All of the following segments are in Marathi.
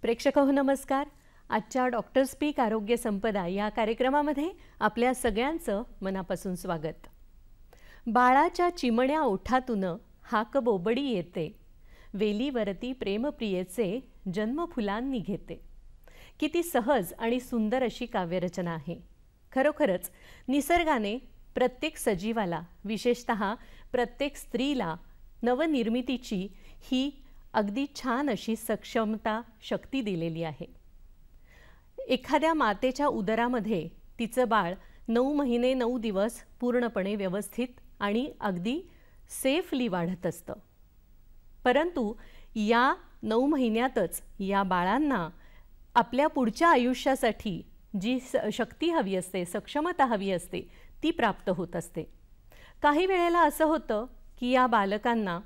प्रेक्षकांनो नमस्कार. आजच्या डॉक्टर स्पीक आरोग्य संपदा या कार्यक्रमामध्ये आपल्या सगळ्यांचं मनापासून स्वागत. बाळाच्या चिमण्या ओठातून हाक बोबडी येते, वेलीवरती प्रेमप्रियेचे जन्म फुलांनी घेते. किती सहज आणि सुंदर अशी काव्यरचना आहे. खरोखरच निसर्गाने प्रत्येक सजीवाला, विशेषतः प्रत्येक स्त्रीला नवनिर्मितीची ही अगदी छान अशी सक्षमता, शक्ती दिलेली आहे. एखाद्या मातेच्या उदरामध्ये तिचं बाळ 9 महिने 9 दिवस पूर्णपणे व्यवस्थित आणि अगदी सेफली वाढत असतं. परंतु या 9 महिन्यातच या बाळांना आपल्या पुढच्या आयुष्यासाठी जी शक्ती हवी असते, सक्षमता हवी असते, ती प्राप्त होत असते. काही वेळेला असं होतं की या बालकांना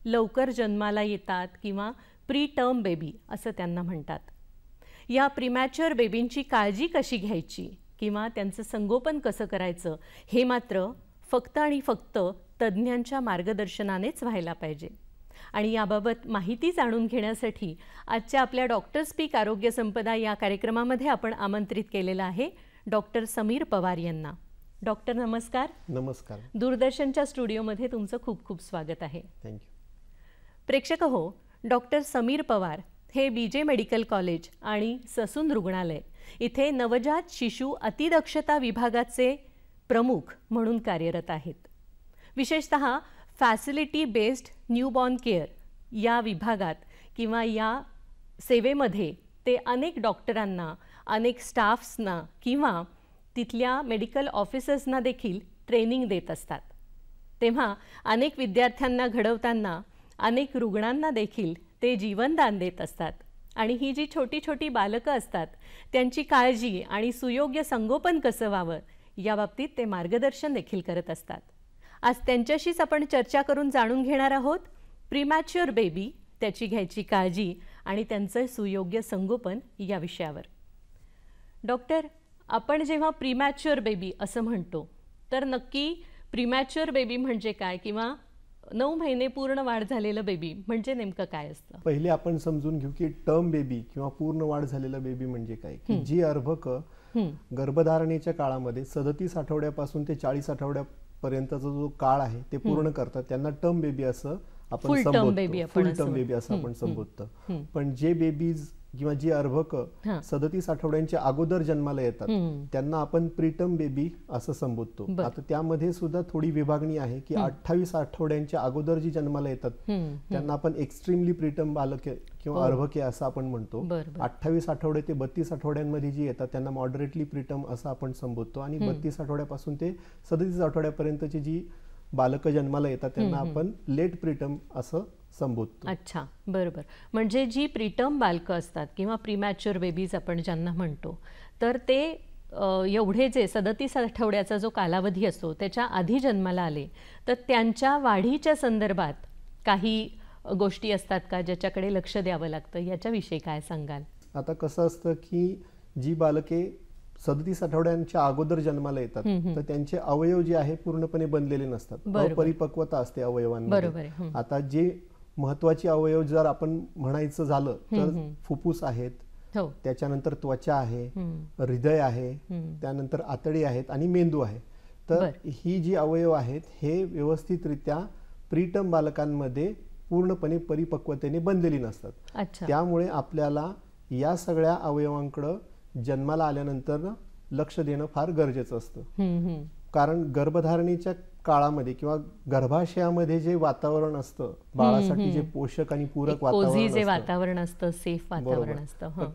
लवकर जन्माला येतात किंवा प्री टर्म बेबी असं त्यांना म्हणतात. या प्रीमॅच्युअर बेबींची काळजी कशी घ्यायची किंवा त्यांचं संगोपन कसं करायचं हे मात्र फक्त आणि फक्त तज्ज्ञांच्या मार्गदर्शनानेच व्हायला पाहिजे. आणि याबाबत माहिती जाणून घेण्यासाठी आजच्या आपल्या डॉक्टर स्पीक आरोग्य संपदा या कार्यक्रमामध्ये आपण आमंत्रित केलेलं आहे डॉक्टर समीर पवार यांना. डॉक्टर नमस्कार. नमस्कार. दूरदर्शनच्या स्टुडिओमध्ये तुमचं खूप खूप स्वागत आहे. थँक्यू. प्रेक्षक हो, डॉक्टर समीर पवार हे बीजे मेडिकल कॉलेज आणि ससून रुग्णालय इथे नवजात शिशु अतिदक्षता विभागाचे प्रमुख म्हणून कार्यरत आहेत. विशेषतः फॅसिलिटी बेस्ड न्यूबॉर्न केअर या विभागात किंवा या सेवेमध्ये ते अनेक डॉक्टरांना, अनेक स्टाफ्सना किंवा तिथल्या मेडिकल ऑफिसर्सना देखील ट्रेनिंग देत असतात. तेव्हा अनेक विद्यार्थ्यांना घडवताना अनेक रुग्णांना देखील ते जीवनदान देत असतात. आणि ही जी छोटी छोटी बालकं असतात त्यांची काळजी आणि सुयोग्य संगोपन कसं व्हावं याबाबतीत ते मार्गदर्शन देखील करत असतात. आज त्यांच्याशीच आपण चर्चा करून जाणून घेणार आहोत प्रीमॅच्युअर बेबी, त्याची घ्यायची काळजी आणि त्यांचं सुयोग्य संगोपन या विषयावर. डॉक्टर, आपण जेव्हा प्रीमॅच्युअर बेबी असं म्हणतो तर नक्की प्रीमॅच्युअर बेबी म्हणजे काय किंवा 9 महिने पूर्ण वाढ झालेलं बेबी म्हणजे नेमकं काय असतं? पहिले आपण समजून घेऊ की टर्म बेबी किंवा पूर्ण वाढ झालेलं बेबी म्हणजे काय. की जी अर्भकं गर्भधारणेच्या काळामध्ये 37 आठवड्यापासून ते 40 आठवड्यापर्यंतचा जो काळ आहे ते पूर्ण करतात त्यांना टर्म बेबी असं आपण संबोधतो. फुल टर्म बेबी असं आपण संबोधतो. पण जे बेबीज किंवा जी अर्भकं 37 आठवड्यांच्या अगोदर जन्माला येतात त्यांना आपण प्रीटर्म बेबी असं संबोधतो. आता त्यामध्ये सुद्धा थोडी विभागणी आहे की 28 आठवड्यांच्या अगोदर जी जन्माला येतात त्यांना आपण एक्स्ट्रीमली प्रीटर्म बालके किंवा अर्भके असं आपण म्हणतो. 28 आठवडे ते 32 आठवड्यांमध्ये जी येतात त्यांना मॉडरेटली प्रीटर्म असं आपण संबोधतो. आणि 32 आठवड्यापासून ते 37 आठवड्यापर्यंतची जी बालकं जन्माला येतात त्यांना आपण लेट प्रीटर्म असं संबोधतो. अच्छा, बरोबर. म्हणजे जी प्रीटर्म बालकं असतात किंवा प्रीमॅच्युअर बेबीज आपण ज्यांना म्हणतो तर ते एवढे जे 37 आठवड्याचा जो कालावधी असतो त्याच्या आधी जन्माला आले तर त्यांच्या वाढीच्या संदर्भात काही गोष्टी असतात का ज्याच्याकडे लक्ष द्यावं लागतं, याच्याविषयी काय सांगाल? आता कसं असतं की जी बालके 37 आठवड्यांच्या अगोदर जन्माला येतात तर त्यांचे अवयव जे आहे पूर्णपणे बनलेले नसतात, अपरिपक्वता असते अवयवांमध्ये. आता जे महत्वाचे अवयव जर आपण म्हणायचं झालं तर फुफ्फुस आहेत, त्याच्यानंतर त्वचा आहे, हृदय आहे, त्यानंतर आतडी आहेत आणि मेंदू आहे. तर ही जी अवयव आहेत हे व्यवस्थितरित्या प्रीटर्म बालकांमध्ये पूर्णपणे परिपक्वतेने बनलेली नसतात. त्यामुळे आपल्याला या सगळ्या अवयवांकडे जन्माला आल्यानंतर लक्ष देणं फार गरजेचं असतं. कारण गर्भधारणेच्या काळामध्ये किंवा गर्भाशयामध्ये जे वातावरण असतं बाळासाठी, जे पोषक आणि पूरक वातावरण असतं, सेफ वातावरण असतं,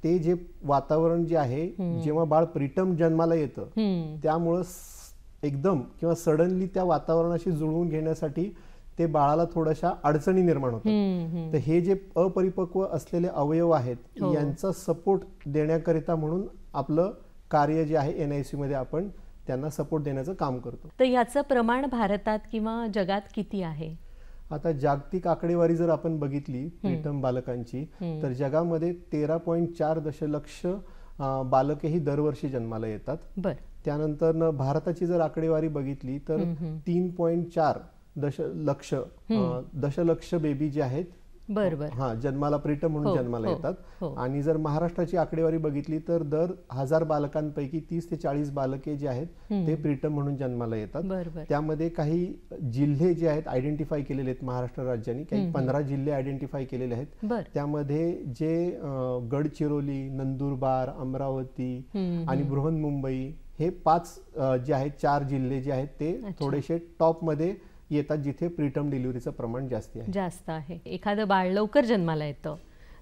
ते जे वातावरण जे आहे, जेव्हा बाळ प्रीटर्म जन्माला येतं त्यामुळं एकदम किंवा सडनली त्या वातावरणाशी जुळवून घेण्यासाठी ते बाळाला थोड्याशा अडचणी निर्माण होतात. तर हे जे अपरिपक्व असलेले अवयव आहेत यांचा सपोर्ट देण्याकरिता म्हणून आपलं कार्य जे आहे NICU मध्ये आपण त्यांना सपोर्ट देण्याचं काम करतो. तर याचं प्रमाण भारतात किंवा जगात किती आहे? आता जागतिक आकडेवारी जर आपण बघितली प्रीटर्म बालकांची, तर जगामध्ये 13.4 दशलक्ष बालके ही दरवर्षी जन्माला येतात. त्यानंतर भारताची जर आकडेवारी बघितली तर 3.4 दशलक्ष बेबी जे आहेत जन्माला प्रीटर्म म्हणून जन्माला येतात. आणि जर महाराष्ट्राची आकडेवारी बघितली तर दर 1000 बालकांपैकी 30 ते 40 बालके जे आहेत ते प्रीटर्म म्हणून जन्माला येतात. त्यामध्ये काही जिल्हे जे आहेत आयडेंटिफाय केलेले आहेत महाराष्ट्र राज्याने, काही 15 जिल्हे आयडेंटिफाय केलेले आहेत. त्यामध्ये जे गडचिरोली, नंदुरबार, अमरावती आणि बृहन्मुंबई हे 5 जे आहेत, 4 जिल्हे जे आहेत ते थोडेसे टॉप मध्ये येतात जिथे प्रीटर्म डिलिव्हरीचं प्रमाण जास्त आहे. एखादं बाळ लवकर जन्माला येतं,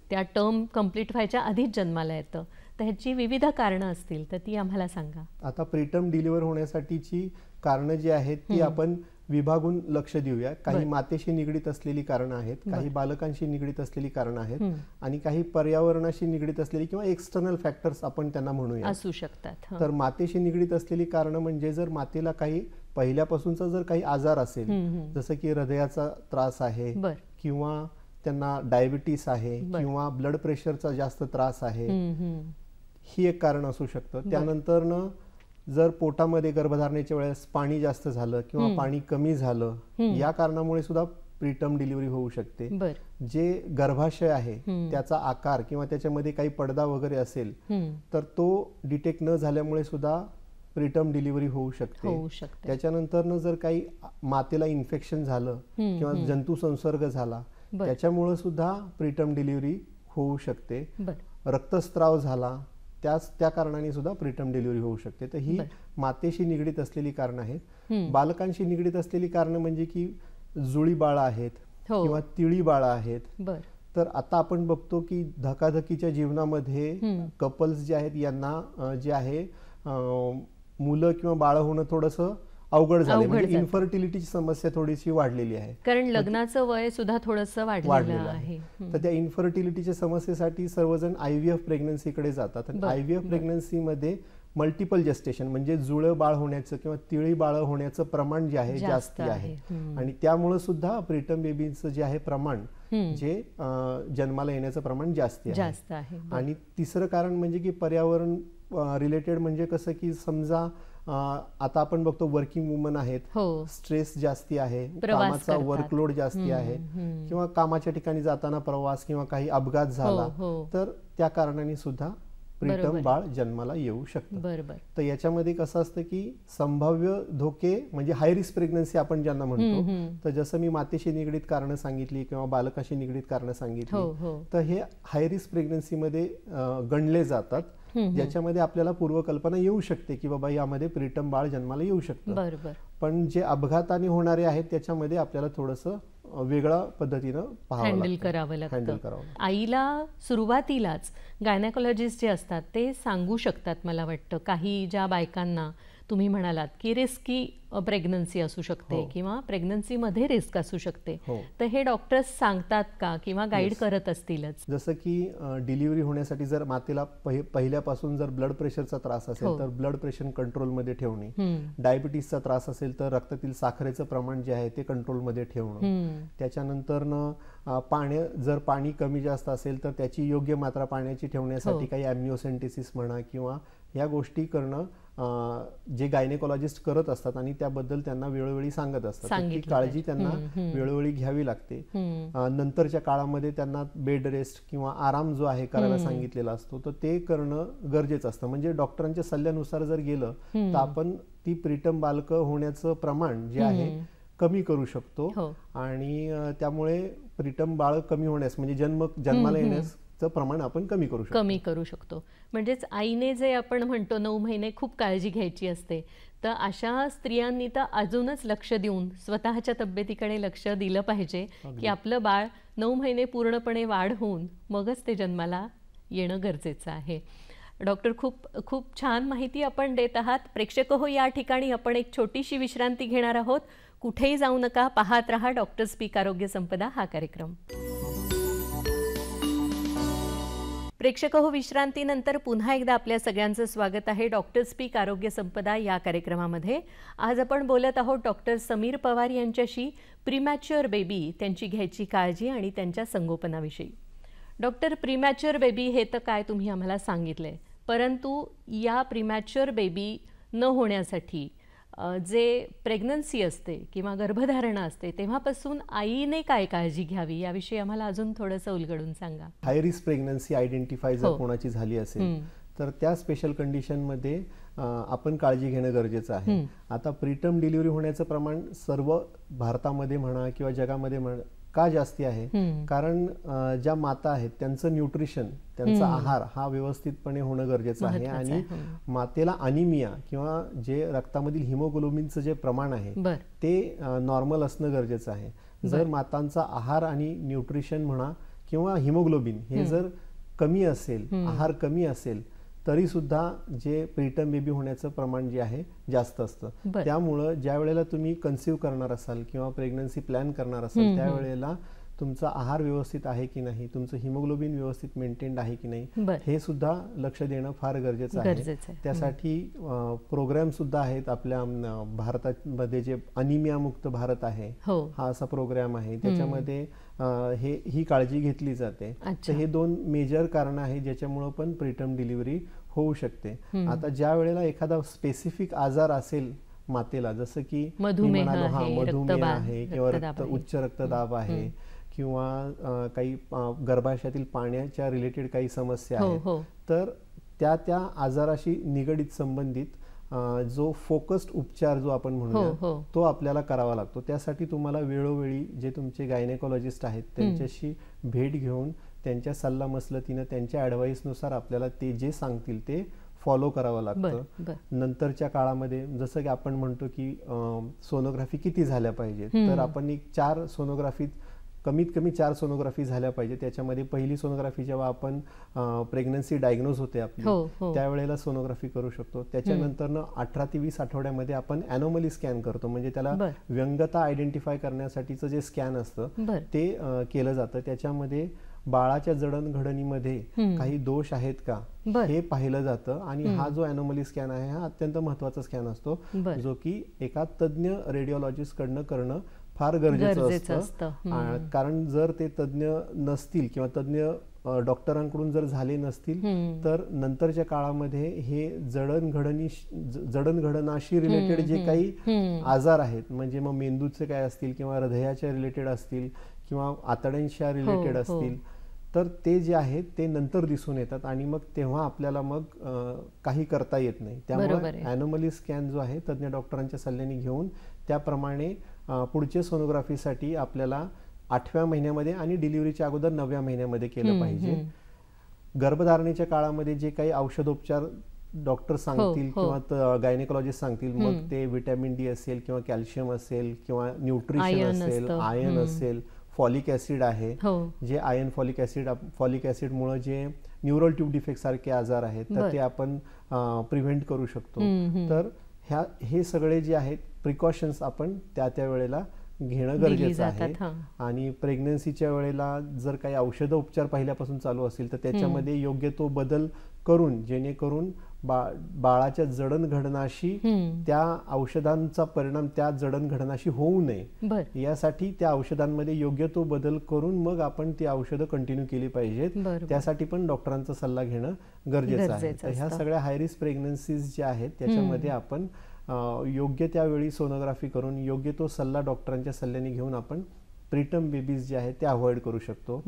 त्या टर्म कंप्लीट व्हायच्या आधीच जन्माला येतं, तर ह्याची विविध कारणं असतील तर ती आम्हाला सांगा. आता प्रीटर्म डिलिव्हर होण्यासाठीची कारणं जी आहेत ती आपण विभागून लक्ष देऊया. काही मातेशी निगडीत असलेली कारणं आहेत, काही बालकांशी निगडीत असलेली कारणं आहेत आणि काही पर्यावरणाशी निगडीत असलेली किंवा एक्सटर्नल फॅक्टर्स आपण त्यांना म्हणूया असू शकतात. तर मातेशी निगडीत असलेली कारणं म्हणजे जर मातेला काही पहिल्यापासूनचा जर काही आजार असेल, जसं की हृदयाचा त्रास आहे किंवा त्यांना डायबिटीस आहे किंवा ब्लड प्रेशरचा जास्त त्रास आहे, ही एक कारण असू शकतं. त्यानंतर जर पोटामध्ये गर्भधारणेच्या वेळेस पाणी जास्त झालं किंवा पाणी कमी झालं, या कारणामुळे सुद्धा प्रीटर्म डिलिव्हरी होऊ शकते. जे गर्भाशय आहे त्याचा आकार किंवा त्याच्यामध्ये काही पडदा वगैरे असेल तर तो डिटेक्ट न झाल्यामुळे सुद्धा प्रीटर्म डिलिव्हरी होऊ शकते. त्याच्यानंतर जर काही मातेला इन्फेक्शन झालं किंवा जंतू संसर्ग झाला त्याच्यामुळे सुद्धा प्रीटर्म डिलिव्हरी होऊ शकते. रक्तस्राव झाला त्या कारणाने सुद्धा प्रीटर्म डिलिव्हरी होऊ शकते. तर ही मातेशी निगडीत असलेली कारणं आहेत. बालकांशी निगडीत असलेली कारणं म्हणजे की जुळी बाळं आहेत किंवा तिळी बाळं आहेत. तर आता आपण बघतो की धकाधकीच्या जीवनामध्ये कपल्स जे आहेत यांना जे आहे मुलं किंवा बाळ होणं थोडंसं अवघड झालं, म्हणजे इन्फर्टिलिटीची समस्या थोडीशी वाढलेली आहे, कारण लग्नाचं वय सुद्धा थोडंसं वाढलेलं आहे. तर त्या इन्फर्टिलिटीच्या समस्येसाठी सर्वजण IVF प्रेग्नन्सीकडे जातात. IVF प्रेग्नन्सीमध्ये मल्टिपल जेस्टेशन म्हणजे जुळं बाळ होण्याचं किंवा तिळी बाळ होण्याचं प्रमाण जे आहे जास्त आहे आणि त्यामुळे सुद्धा प्रीटर्म बेबीचं जे आहे प्रमाण जे जन्माला येण्याचं प्रमाण जास्त आहे. आणि तिसरं कारण म्हणजे की पर्यावरण रिलेटेड, म्हणजे कसं की समजा आता आपण बघतो वर्किंग वुमन आहेत, स्ट्रेस जास्ती आहे, कामाचा वर्कलोड जास्ती आहे किंवा कामाच्या ठिकाणी जाताना प्रवास किंवा काही अपघात झाला तर त्या कारणाने सुद्धा प्रीटर्म बाळ जन्माला येऊ शकतं. तर याच्यामध्ये कसं असतं की संभाव्य धोके म्हणजे हाय रिस्क प्रेग्नन्सी आपण ज्यांना म्हणतो, तर जसं मी मातेशी निगडीत कारणं सांगितली किंवा बालकाशी निगडीत कारणं सांगितली, तर हे हाय रिस्क प्रेग्नन्सी मध्ये गणले जातात, ज्याच्यामध्ये आपल्याला पूर्वकल्पना येऊ शकते की बाबा यामध्ये प्रीटर्म बाळ जन्माला येऊ शकतं. पण जे अपघाताने होणारे आहेत त्याच्यामध्ये आपल्याला थोडंसं वेगळ्या पद्धतीनं हँडल करावं लागतं. आईला सुरुवातीलाच गायनेकोलॉजिस्ट जे असतात ते सांगू शकतात मला वाटतं, काही ज्या बायकांना तुम्ही म्हणालात की रिस्की प्रेग्नन्सी असू शकते किंवा प्रेग्नन्सीमध्ये रिस्क असू शकते, तर हे डॉक्टर्स सांगतात का किंवा गाईड करत असतीलच? जसं की डिलिव्हरी होण्यासाठी जर मातेला पहिल्यापासून जर ब्लड प्रेशरचा त्रास असेल तर ब्लड प्रेशर कंट्रोलमध्ये ठेवणे, डायबिटीसचा त्रास असेल तर रक्तातील साखरेचं प्रमाण जे आहे ते कंट्रोलमध्ये ठेवणं, त्याच्यानंतर जर पाणी कमी जास्त असेल तर त्याची योग्य मात्रा पाण्याची ठेवण्यासाठी काही ॲम्निओसेंटेसिस म्हणा किंवा या गोष्टी करणं जे गायनेकोलॉजिस्ट करत असतात आणि त्याबद्दल त्यांना वेळोवेळी सांगत असतात. ती काळजी त्यांना वेळोवेळी घ्यावी लागते. नंतरच्या काळामध्ये त्यांना बेड रेस्ट किंवा आराम जो आहे करायला सांगितलेला असतो, तर ते करणं गरजेचं असतं. म्हणजे डॉक्टरांच्या सल्ल्यानुसार जर गेलं तर आपण ती प्रीटर्म बालकं होण्याचं प्रमाण जे आहे कमी करू शकतो आणि त्यामुळे प्रीटर्म बाळ कमी होण्यास म्हणजे जन्माला येण्यास प्रमाण आपण कमी करू शकतो. म्हणजेच आईने जे आपण म्हणतो 9 महिने खूप काळजी घ्यायची असते, तर अशा स्त्रियांनी तर अजूनच लक्ष देऊन स्वतःच्या तब्येतीकडे लक्ष दिलं पाहिजे की आपलं बाळ 9 महिने पूर्णपणे वाढ होऊन मगच ते जन्माला येणं गरजेचं आहे. डॉक्टर, खूप खूप छान माहिती आपण देत आहात. प्रेक्षक हो, या ठिकाणी आपण एक छोटीशी विश्रांती घेणार आहोत. कुठेही जाऊ नका, पाहत रहा डॉक्टर स्पीक आरोग्य संपदा हा कार्यक्रम. प्रेक्षक हो, विश्रांतीनंतर पुन्हा एकदा आपल्या सगळ्यांचं स्वागत आहे डॉक्टर स्पीक आरोग्य संपदा या कार्यक्रमामध्ये. आज आपण बोलत आहोत डॉक्टर समीर पवार यांच्याशी प्रीमॅच्युअर बेबी, त्यांची घ्यायची काळजी आणि त्यांच्या संगोपनाविषयी. डॉक्टर, प्रीमॅच्युअर बेबी हे तर काय तुम्ही आम्हाला सांगितलंय, परंतु या प्रीमॅच्युअर बेबी न होण्यासाठी जे प्रेग्नन्सी असते किंवा गर्भधारणा असते तेव्हापासून आईने काय काळजी घ्यावी याविषयी आम्हाला अजून थोडंसं उलगडून सांगा. हाय रिस्क प्रेग्नन्सी आयडेंटिफाय जर कोणाची झाली असेल तर त्या स्पेशल कंडिशनमध्ये आपण काळजी घेणं गरजेचं आहे. आता प्रीटर्म डिलिव्हरी होण्याचं प्रमाण सर्व भारतामध्ये म्हणा किंवा जगामध्ये म्हणा का जास्ती आहे, कारण ज्या माता आहेत त्यांचं न्यूट्रिशन, त्यांचा आहार हा व्यवस्थितपणे होणं गरजेचं आहे. आणि मातेला अनिमिया किंवा जे रक्तामधील हिमोग्लोबिनचं जे प्रमाण आहे ते नॉर्मल असणं गरजेचं आहे. जर मातांचा आहार आणि न्यूट्रिशन म्हणा किंवा हिमोग्लोबिन हे जर कमी असेल, आहार कमी असेल, तरी सुद्धा जे प्रीटर्म बेबी होण्याचं प्रमाण जे आहे जास्त असतं. त्यामुळं ज्या वेळेला तुम्ही कन्सीव्ह करणार असाल किंवा प्रेग्नन्सी प्लॅन करणार असाल त्यावेळेला तुमचा आहार व्यवस्थित आहे की नाही, तुमचं हिमोग्लोबिन व्यवस्थित मेंटेन्ड आहे की नाही हे सुद्धा लक्ष देणं फार गरजेचं आहे. त्यासाठी प्रोग्राम सुद्धा आहेत आपल्या भारतामध्ये. जे अनिमिया मुक्त भारत आहे हा असा प्रोग्राम आहे, त्याच्यामध्ये ही काळजी घेतली जाते. तर हे 2 मेजर कारण आहे ज्याच्यामुळे पण प्रीटर्म डिलिव्हरी होऊ शकते. आता ज्या वेळेला एखादा स्पेसिफिक आजार असेल मातेला, जसं की मधुमेह आहे किंवा उच्च रक्तदाब आहे किंवा काही गर्भाशयातील पाण्याच्या रिलेटेड काही समस्या आहेत, तर त्या आजाराशी निगडीत संबंधित जो फोकस्ड उपचार जो आपण म्हणूया तो आपल्याला करावा लागतो. त्यासाठी तुम्हाला वेळोवेळी जे तुमचे गायनेकॉलॉजिस्ट आहेत त्यांच्याशी भेट घेऊन त्यांच्या सल्लामसलतीनं त्यांच्या ॲडवाईसनुसार आपल्याला ते जे सांगतील ते फॉलो करावं लागतं. नंतरच्या काळामध्ये जसं की आपण म्हणतो की सोनोग्राफी किती झाल्या पाहिजेत, तर आपण एक 4 सोनोग्राफी, कमीत कमी 4 सोनोग्राफी झाल्या पाहिजे. त्याच्यामध्ये पहिली सोनोग्राफी जेव्हा आपण प्रेग्नन्सी डायग्नोज होते आपली त्यावेळेला सोनोग्राफी करू शकतो. त्याच्यानंतर 18 ते 20 आठवड्यामध्ये आपण ॲनोमली स्कॅन करतो, म्हणजे त्याला व्यंगता आयडेंटिफाय करण्यासाठीचं जे स्कॅन असतं ते केलं जातं. त्याच्यामध्ये बाळाच्या जडणघडणीमध्ये काही दोष आहेत का हे पाहिलं जातं. आणि हा जो ॲनोमली स्कॅन आहे हा अत्यंत महत्वाचा स्कॅन असतो, जो की एका तज्ञ रेडिओलॉजिस्ट कडनं करणं फार गरजेचं असतं. कारण जर ते तज्ञ नसतील किंवा तज्ञ डॉक्टरांकडून जर झाले नसतील तर नंतरच्या काळामध्ये हे जडणघडणाशी रिलेटेड जे काही आजार आहेत, म्हणजे मग मेंदूचे काय असतील किंवा हृदयाच्या रिलेटेड असतील किंवा आतड्यांच्या रिलेटेड असतील, तर ते जे आहेत ते नंतर दिसून येतात आणि मग तेव्हा आपल्याला मग काही करता येत नाही. त्यामुळे ॲनोमली स्कॅन जो आहे तज्ञ डॉक्टरांच्या सल्ल्याने घेऊन त्याप्रमाणे पुढच्या सोनोग्राफीसाठी आपल्याला 8व्या महिन्यामध्ये आणि डिलिव्हरीच्या अगोदर 9व्या महिन्यामध्ये केलं पाहिजे. गर्भधारणेच्या काळामध्ये जे काही औषधोपचार डॉक्टर सांगतील किंवा गायनेकॉलॉजिस्ट सांगतील, मग ते व्हिटॅमिन डी असेल किंवा कॅल्शियम असेल किंवा न्यूट्रिशन असेल, आयर्न असेल, फॉलिक ऍसिड आहे, जे आयर्न फॉलिक ऍसिड मुळे जे न्यूरल ट्यूब डिफेक्ट सारखे आजार आहेत तर ते आपण प्रिव्हेंट करू शकतो. तर हे सगळे जे आहेत प्रिकॉशन्स आपण त्या वेळेला घेणं गरजेचं आहे. आणि प्रेग्नन्सीच्या वेळेला जर काही औषध उपचार पहिल्यापासून चालू असतील तर त्याच्यामध्ये योग्य तो बदल करून, जेणेकरून बाळाच्या जडणघडणाशी त्या औषधांचा परिणाम त्या जडणघडणाशी होऊ नये, यासाठी त्या औषधांमध्ये योग्य तो बदल करून मग आपण ती औषधं कंटिन्यू केली पाहिजेत. त्यासाठी पण डॉक्टरांचा सल्ला घेणं गरजेचं आहे. तर ह्या सगळ्या हाय रिस्क प्रेग्नन्सीज ज्या आहेत त्याच्यामध्ये आपण योग्य त्यावेळी सोनोग्राफी करून योग्य तो सल्ला डॉक्टरांच्या सल्ल्याने घेऊन आपण प्रीटर्म बेबीज जे आहेत ते अवॉइड करू शकतो.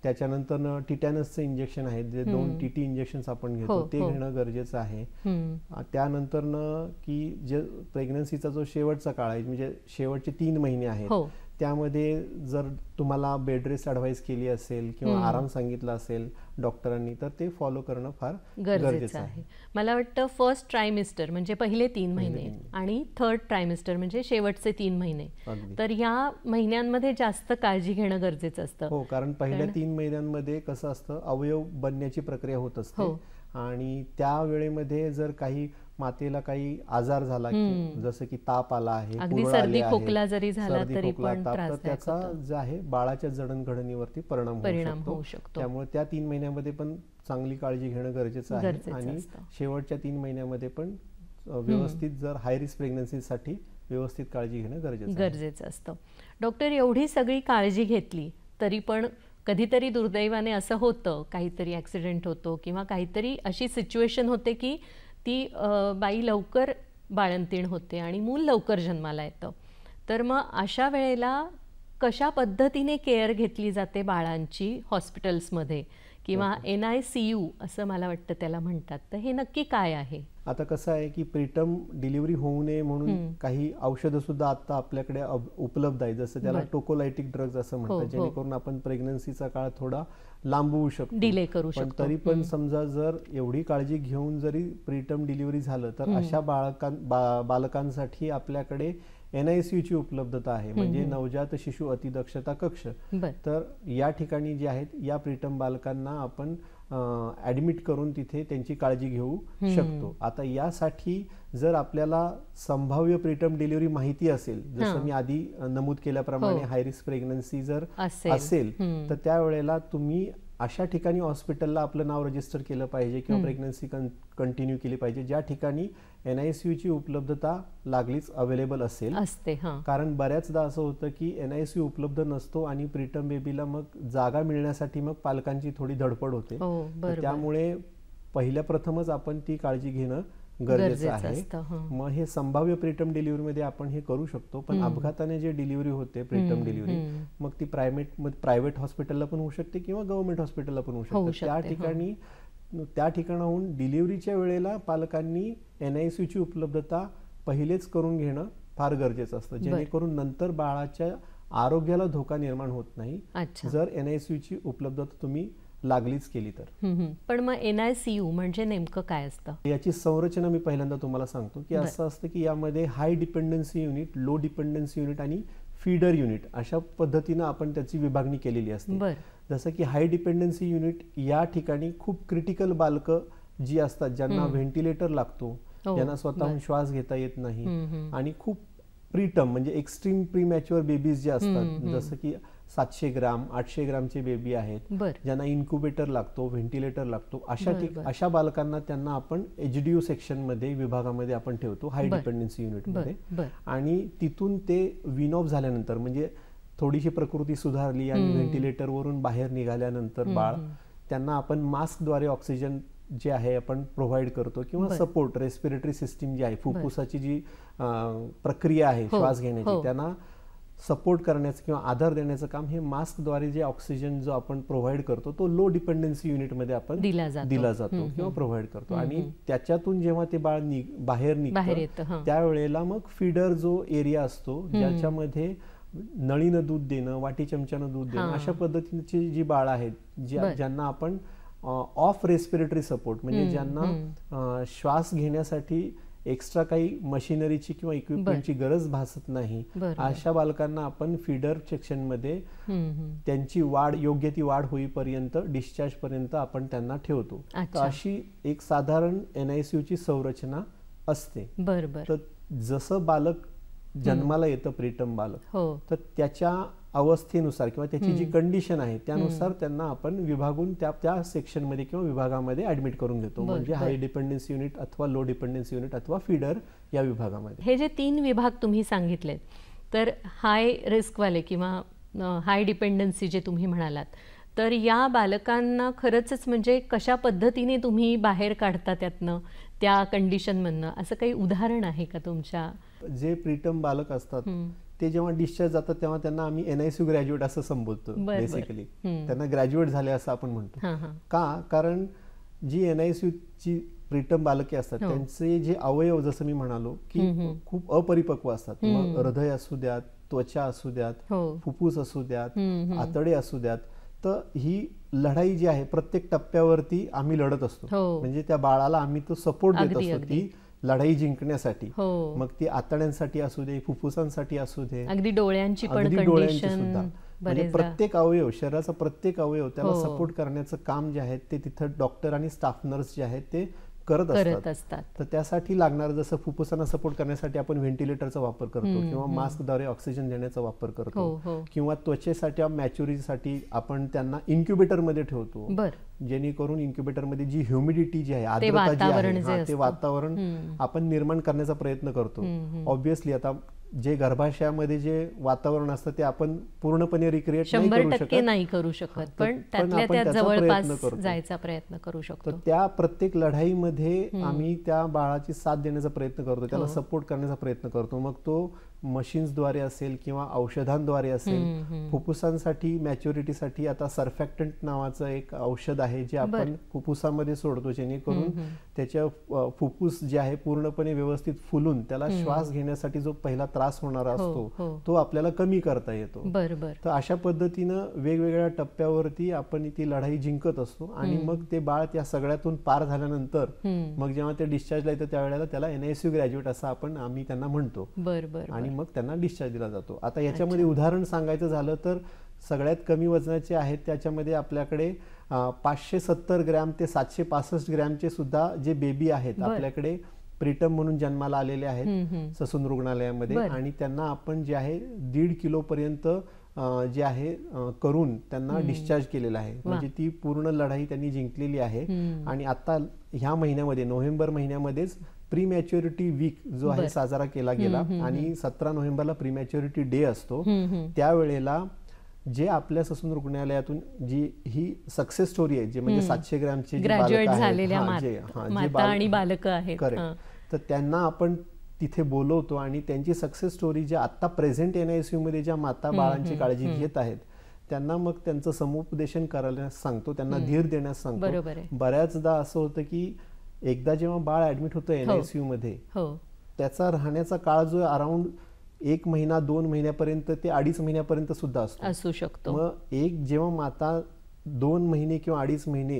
त्याच्यानंतर टिटॅनसचं इंजेक्शन आहे, जे 2 TT इंजेक्शन आपण घेतो ते घेणं गरजेचं आहे. त्यानंतर की जे प्रेग्नन्सीचा जो शेवटचा काळ आहे, म्हणजे शेवटचे 3 महिने आहेत त्यामध्ये जर तुम्हाला बेड रेस्ट ॲडवाइस केली असेल किंवा आराम सांगितला असेल डॉक्टरांनी तर ते फॉलो करणं फार गरजेचं आहे. मला वाटतं फर्स्ट ट्रायमिस्टर म्हणजे पहिले 3 महिने आणि थर्ड ट्रायमिस्टर म्हणजे शेवटचे 3 महिने, तर या महिन्यांमध्ये जास्त काळजी घेणं गरजेचं असतं. हो, कारण पहिल्या 3 महिन्यांमध्ये कसं असतं, अवयव बनण्याची प्रक्रिया होत असते आणि त्या वेळेमध्ये जर काही मातेला काही आजार झाला जसं की ताप आला आहे, अगदी सर्दी खोकला जरी झाला तरी पण त्याचा जे आहे बाळाच्या जडणघडणीवरती परिणाम होऊ शकतो. त्यामुळे त्या 3 महिन्यामध्ये पण चांगली काळजी घेणं गरजेचं आहे आणि शेवटच्या 3 महिन्यामध्ये पण व्यवस्थित जर हाय रिस्क प्रेग्नन्सीसाठी व्यवस्थित काळजी घेणं गरजेचं असतं. डॉक्टर, एवढी सगळी काळजी घेतली तरी पण कधीतरी दुर्दैवाने असं होतं, काहीतरी ॲक्सिडेंट होतो किंवा काहीतरी अशी सिच्युएशन होते की ती बाई लवकर बाळंतीण होते आणि मूल लवकर जन्माला येतं. तर मग अशा वेळेला कशा पद्धतीने केअर घेतली जाते बाळांची हॉस्पिटल्समध्ये किंवा NICU असं मला वाटतं त्याला म्हणतात, तर हे नक्की काय आहे? आता कसं आहे की प्रीटर्म डिलिव्हरी होऊ नये म्हणून काही औषधं सुद्धा आता आपल्याकडे उपलब्ध आहे, जसं त्याला टोकोलायटिक ड्रग्ज असं म्हणतात, जेणेकरून आपण प्रेग्नन्सीचा काळ थोडा लांबवू शकतो, डिले करू शकतो. पण तरी पण समजा जर एवढी काळजी घेऊन जरी प्रीटर्म डिलिव्हरी झालं तर अशा बालकांसाठी आपल्याकडे NICU ची उपलब्धता आहे, म्हणजे नवजात शिशु अतिदक्षता कक्ष. तर या ठिकाणी जे आहेत या प्रीटर्म बालकांना आपण ऍडमिट करून तिथे त्यांची काळजी घेऊ शकतो. आता यासाठी जर आपल्याला संभाव्य प्रीटर्म डिलिव्हरी माहिती असेल, जसं मी आधी नमूद केल्याप्रमाणे हाय रिस्क प्रेग्नन्सी जर असेल तर त्यावेळेला तुम्ही अशा ठिकाणी हॉस्पिटलला आपलं नाव रजिस्टर केलं पाहिजे किंवा प्रेग्नन्सी कंटिन्यू केली पाहिजे ज्या ठिकाणी NICU ची उपलब्धता लागलीच अवेलेबल असते. कारण बऱ्याचदा असं होतं की NICU उपलब्ध नसतो आणि प्रीटर्म बेबीला मग जागा मिळण्यासाठी मग पालकांची थोडी धडपड होते. त्यामुळे पहिल्या प्रथमच आपण ती काळजी घेणं गरजेचं आहे. मग हे संभाव्य प्रीटर्म डिलिव्हरीमध्ये आपण हे करू शकतो, पण अपघाताने जे डिलिव्हरी होते प्रीटर्म डिलिव्हरी मग ती प्रायव्हेट हॉस्पिटलला पण होऊ शकते किंवा गव्हर्नमेंट हॉस्पिटलला पण होऊ शकते. त्या ठिकाणाहून डिलिव्हरीच्या वेळेला पालकांनी NICU ची उपलब्धता पहिलेच करून घेणं फार गरजेचं असतं, जेणेकरून नंतर बाळाच्या आरोग्याला धोका निर्माण होत नाही जर NICU ची उपलब्धता तुम्ही लागलीच केली तर. पण मग NICU म्हणजे नेमकं काय असतं? याची संरचना मी पहिल्यांदा तुम्हाला सांगतो की असं असतं की यामध्ये high dependency unit, low dependency unit आणि फीडर युनिट अशा पद्धतीनं आपण त्याची विभागणी केलेली असते. जसं की हाय डिपेंडन्सी युनिट या ठिकाणी खूप क्रिटिकल बालकं जी असतात, ज्यांना व्हेंटिलेटर लागतो, ज्यांना स्वतःहून श्वास घेता येत नाही आणि खूप प्रीटर्म म्हणजे एक्स्ट्रीम प्रीमॅच्युअर बेबीज जे असतात, जसं की 700 ग्राम 800 ग्रामचे बेबी आहेत, ज्यांना इन्क्युबेटर लागतो, व्हेंटिलेटर लागतो, अशा बालकांना त्यांना आपण HDU सेक्शन मध्ये विभागामध्ये आपण ठेवतो हाय डिपेंडन्सी युनिट मध्ये. आणि तिथून ते विन ऑफ झाल्यानंतर म्हणजे थोडीशी प्रकृती सुधारली आणि व्हेंटिलेटर वरून बाहेर निघाल्यानंतर बाळ त्यांना आपण मास्कद्वारे ऑक्सिजन जे आहे आपण प्रोव्हाइड करतो किंवा सपोर्ट रेस्पिरेटरी सिस्टीम जी आहे, फुफ्फुसाची जी प्रक्रिया आहे श्वास घेण्याची, त्यांना सपोर्ट करण्याचं किंवा आधार देण्याचं काम हे मास्कद्वारे जे ऑक्सिजन जो आपण प्रोव्हाइड करतो तो लो डिपेंडन्सी युनिटमध्ये आपण दिला जातो किंवा प्रोव्हाइड करतो. आणि त्याच्यातून जेव्हा ते बाळ बाहेर निघतं त्यावेळेला मग फीडर जो एरिया असतो ज्याच्यामध्ये नळीनं दूध देणं, वाटी चमच्यानं दूध देणं, अशा पद्धतीची जी बाळ आहेत ज्यांना आपण ऑफ रेस्पिरेटरी सपोर्ट म्हणजे ज्यांना श्वास घेण्यासाठी एक्स्ट्रा काही मशिनरीची किंवा इक्विपमेंटची गरज भासत नाही, अशा बालकांना आपण फीडर सेक्शन मध्ये त्यांची वाढ योग्य ती वाढ होईपर्यंत डिस्चार्ज पर्यंत आपण त्यांना ठेवतो. तर अशी एक साधारण NICU ची संरचना असते. तर जसं बालक जन्माला येतं प्रीटर्म बालक, तर त्याच्या अवस्थेनुसार किंवा त्याची जी कंडिशन आहे त्यानुसार त्यांना आपण विभागून त्या सेक्शन मध्ये किंवा विभागामध्ये ऍडमिट करून घेतो, म्हणजे हाय डिपेंडन्सी युनिट अथवा लो डिपेंडन्सी युनिट अथवा फीडर या विभागामध्ये. हे जे 3 विभाग तुम्ही सांगितलेत, तर हाय रिस्क वाले किंवा हाय डिपेंडन्सी जे तुम्ही म्हणालात, तर या बालकांना खरंच म्हणजे कशा पद्धतीने तुम्ही बाहेर काढता त्यातनं त्या कंडिशनमधनं, असं काही उदाहरण आहे का तुमच्या? जे प्रीटर्म बालक असतात ते जेव्हा डिस्चार्ज जातात तेव्हा त्यांना आम्ही NICU ग्रॅज्युएट असं संबोधतो. बेसिकली त्यांना ग्रॅज्युएट झाले असं आपण म्हणतो. का? कारण जी NICU ची प्रीटर्म बालके असतात त्यांचे जे अवयव जसं मी म्हणालो की खूप अपरिपक्व असतात. मग हृदय असू द्यात, त्वचा असू द्यात, हो. फुफ्फुस असू द्यात, आतडे असू द्यात, तर ही लढाई जी आहे प्रत्येक टप्प्यावरती आम्ही लढत असतो. म्हणजे त्या बाळाला आम्ही तो सपोर्ट देत असतो ती लढाई जिंकण्यासाठी. मग ती आतड्यांसाठी असू दे, फुफ्फुसांसाठी असू दे, अगदी डोळ्यांची सुद्धा. म्हणजे प्रत्येक अवयव, शरीराचा प्रत्येक अवयव त्याला सपोर्ट करण्याचं काम जे आहे ते तिथं डॉक्टर आणि स्टाफ नर्स जे आहेत ते करत असतात. तर त्यासाठी लागणार, जसं फुफ्फुसांना सपोर्ट करण्यासाठी आपण व्हेंटिलेटरचा वापर करतो किंवा मास्कद्वारे ऑक्सिजन देण्याचा वापर करतो, किंवा त्वचेसाठी मॅच्युरिटीसाठी आपण त्यांना इन्क्युबेटरमध्ये ठेवतो, जेणेकरून इन्क्युबेटरमध्ये जी ह्युमिडिटी जी आहे, आर्द्रता जी आहे, ते वातावरण आपण निर्माण करण्याचा प्रयत्न करतो. ऑब्व्हियसली आता जे गर्भाशयामध्ये जे वातावरण असतं ते आपण पूर्णपणे रिक्रिएट नाही करू शकत, पण त्यात जवळपास जायचा प्रयत्न करू शकतो. तर त्या प्रत्येक लढाईमध्ये आम्ही त्या बाळाची साथ देण्याचा प्रयत्न करतो, त्याला सपोर्ट करण्याचा प्रयत्न करतो. मग तो मशीन्सद्वारे असेल किंवा औषधांद्वारे असेल. फुफ्फुसांसाठी मॅच्युरिटीसाठी आता सर्फॅक्टंट नावाचं एक औषध आहे जे आपण फुफ्फुसामध्ये सोडतो, जेणेकरून त्याच्या फुफ्फुस जे आहे पूर्णपणे व्यवस्थित फुलून त्याला श्वास घेण्यासाठी जो पहिला त्रास होणारा असतो तो आपल्याला कमी करता येतो. तर अशा पद्धतीनं वेगवेगळ्या टप्प्यावरती आपण ती लढाई जिंकत असतो. आणि मग ते बाळ त्या सगळ्यातून पार झाल्यानंतर मग जेव्हा ते डिस्चार्जला येतं त्यावेळेला त्याला NICU ग्रॅज्युएट असं आम्ही त्यांना म्हणतो. आणि मग त्यांना डिस्चार्ज दिला जातो. आता याच्यामध्ये उदाहरण सांगायचं झालं तर सगळ्यात कमी वजनाचे आहेत त्याच्यामध्ये आपल्याकडे 570 ग्रॅम ते 765 ग्रॅमचे सुद्धा जे बेबी आहेत आपल्याकडे प्रीटम म्हणून जन्माला आलेले आहेत ससून रुग्णालयामध्ये. आणि त्यांना आपण जे आहे 1.5 किलो पर्यंत जे आहे करून त्यांना डिस्चार्ज केलेला आहे. म्हणजे ती पूर्ण लढाई त्यांनी जिंकलेली आहे. आणि आता ह्या महिन्यामध्ये, नोव्हेंबर महिन्यामध्येच प्रीमॅच्युरिटी वीक जो आहे साजरा केला गेला. आणि 17 नोव्हेंबरला प्रीमॅच्युरिटी डे असतो. त्यावेळेला जे आपल्या ससून रुग्णालयातून जी ही सक्सेस स्टोरी आहे, जे म्हणजे 700 ग्रॅमचे ग्रॅज्युएट झालेल्या माता आणि बालक आहेत, करेक्ट, तर त्यांना आपण तिथे बोलवतो आणि त्यांची सक्सेस स्टोरी जे आता प्रेझेंट NICU मध्ये ज्या माता बाळांची काळजी घेत आहेत त्यांना मग त्यांचं समुपदेशन करायला सांगतो, त्यांना धीर देण्यास सांगतो. बऱ्याचदा असं होतं की एकदा जेव्हा बाळ ऍडमिट होतं NICU मध्ये, त्याचा राहण्याचा काळ जो अराउंड 1 महिना 2 महिन्यापर्यंत ते 2.5 महिन्यापर्यंत सुद्धा असू शकतो. मग एक जेव्हा माता 2 महिने किंवा 2.5 महिने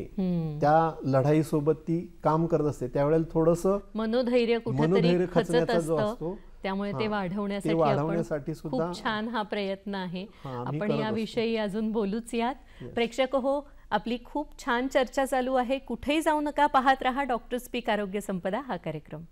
त्या लढाई सोबत ती काम करत असते त्यावेळेला थोडंसं मनोधैर्य कुठेतरी खचत असतं. त्यामुळे ते वाढवण्यासाठी सुद्धा खूप छान हा प्रयत्न आहे. आपण याविषयी अजून बोलूच यात. प्रेक्षक हो, आपली खूप छान चर्चा चालू आहे. कुठेही जाऊ नका, पाहत रहा डॉक्टर स्पीक आरोग्य संपदा हा कार्यक्रम.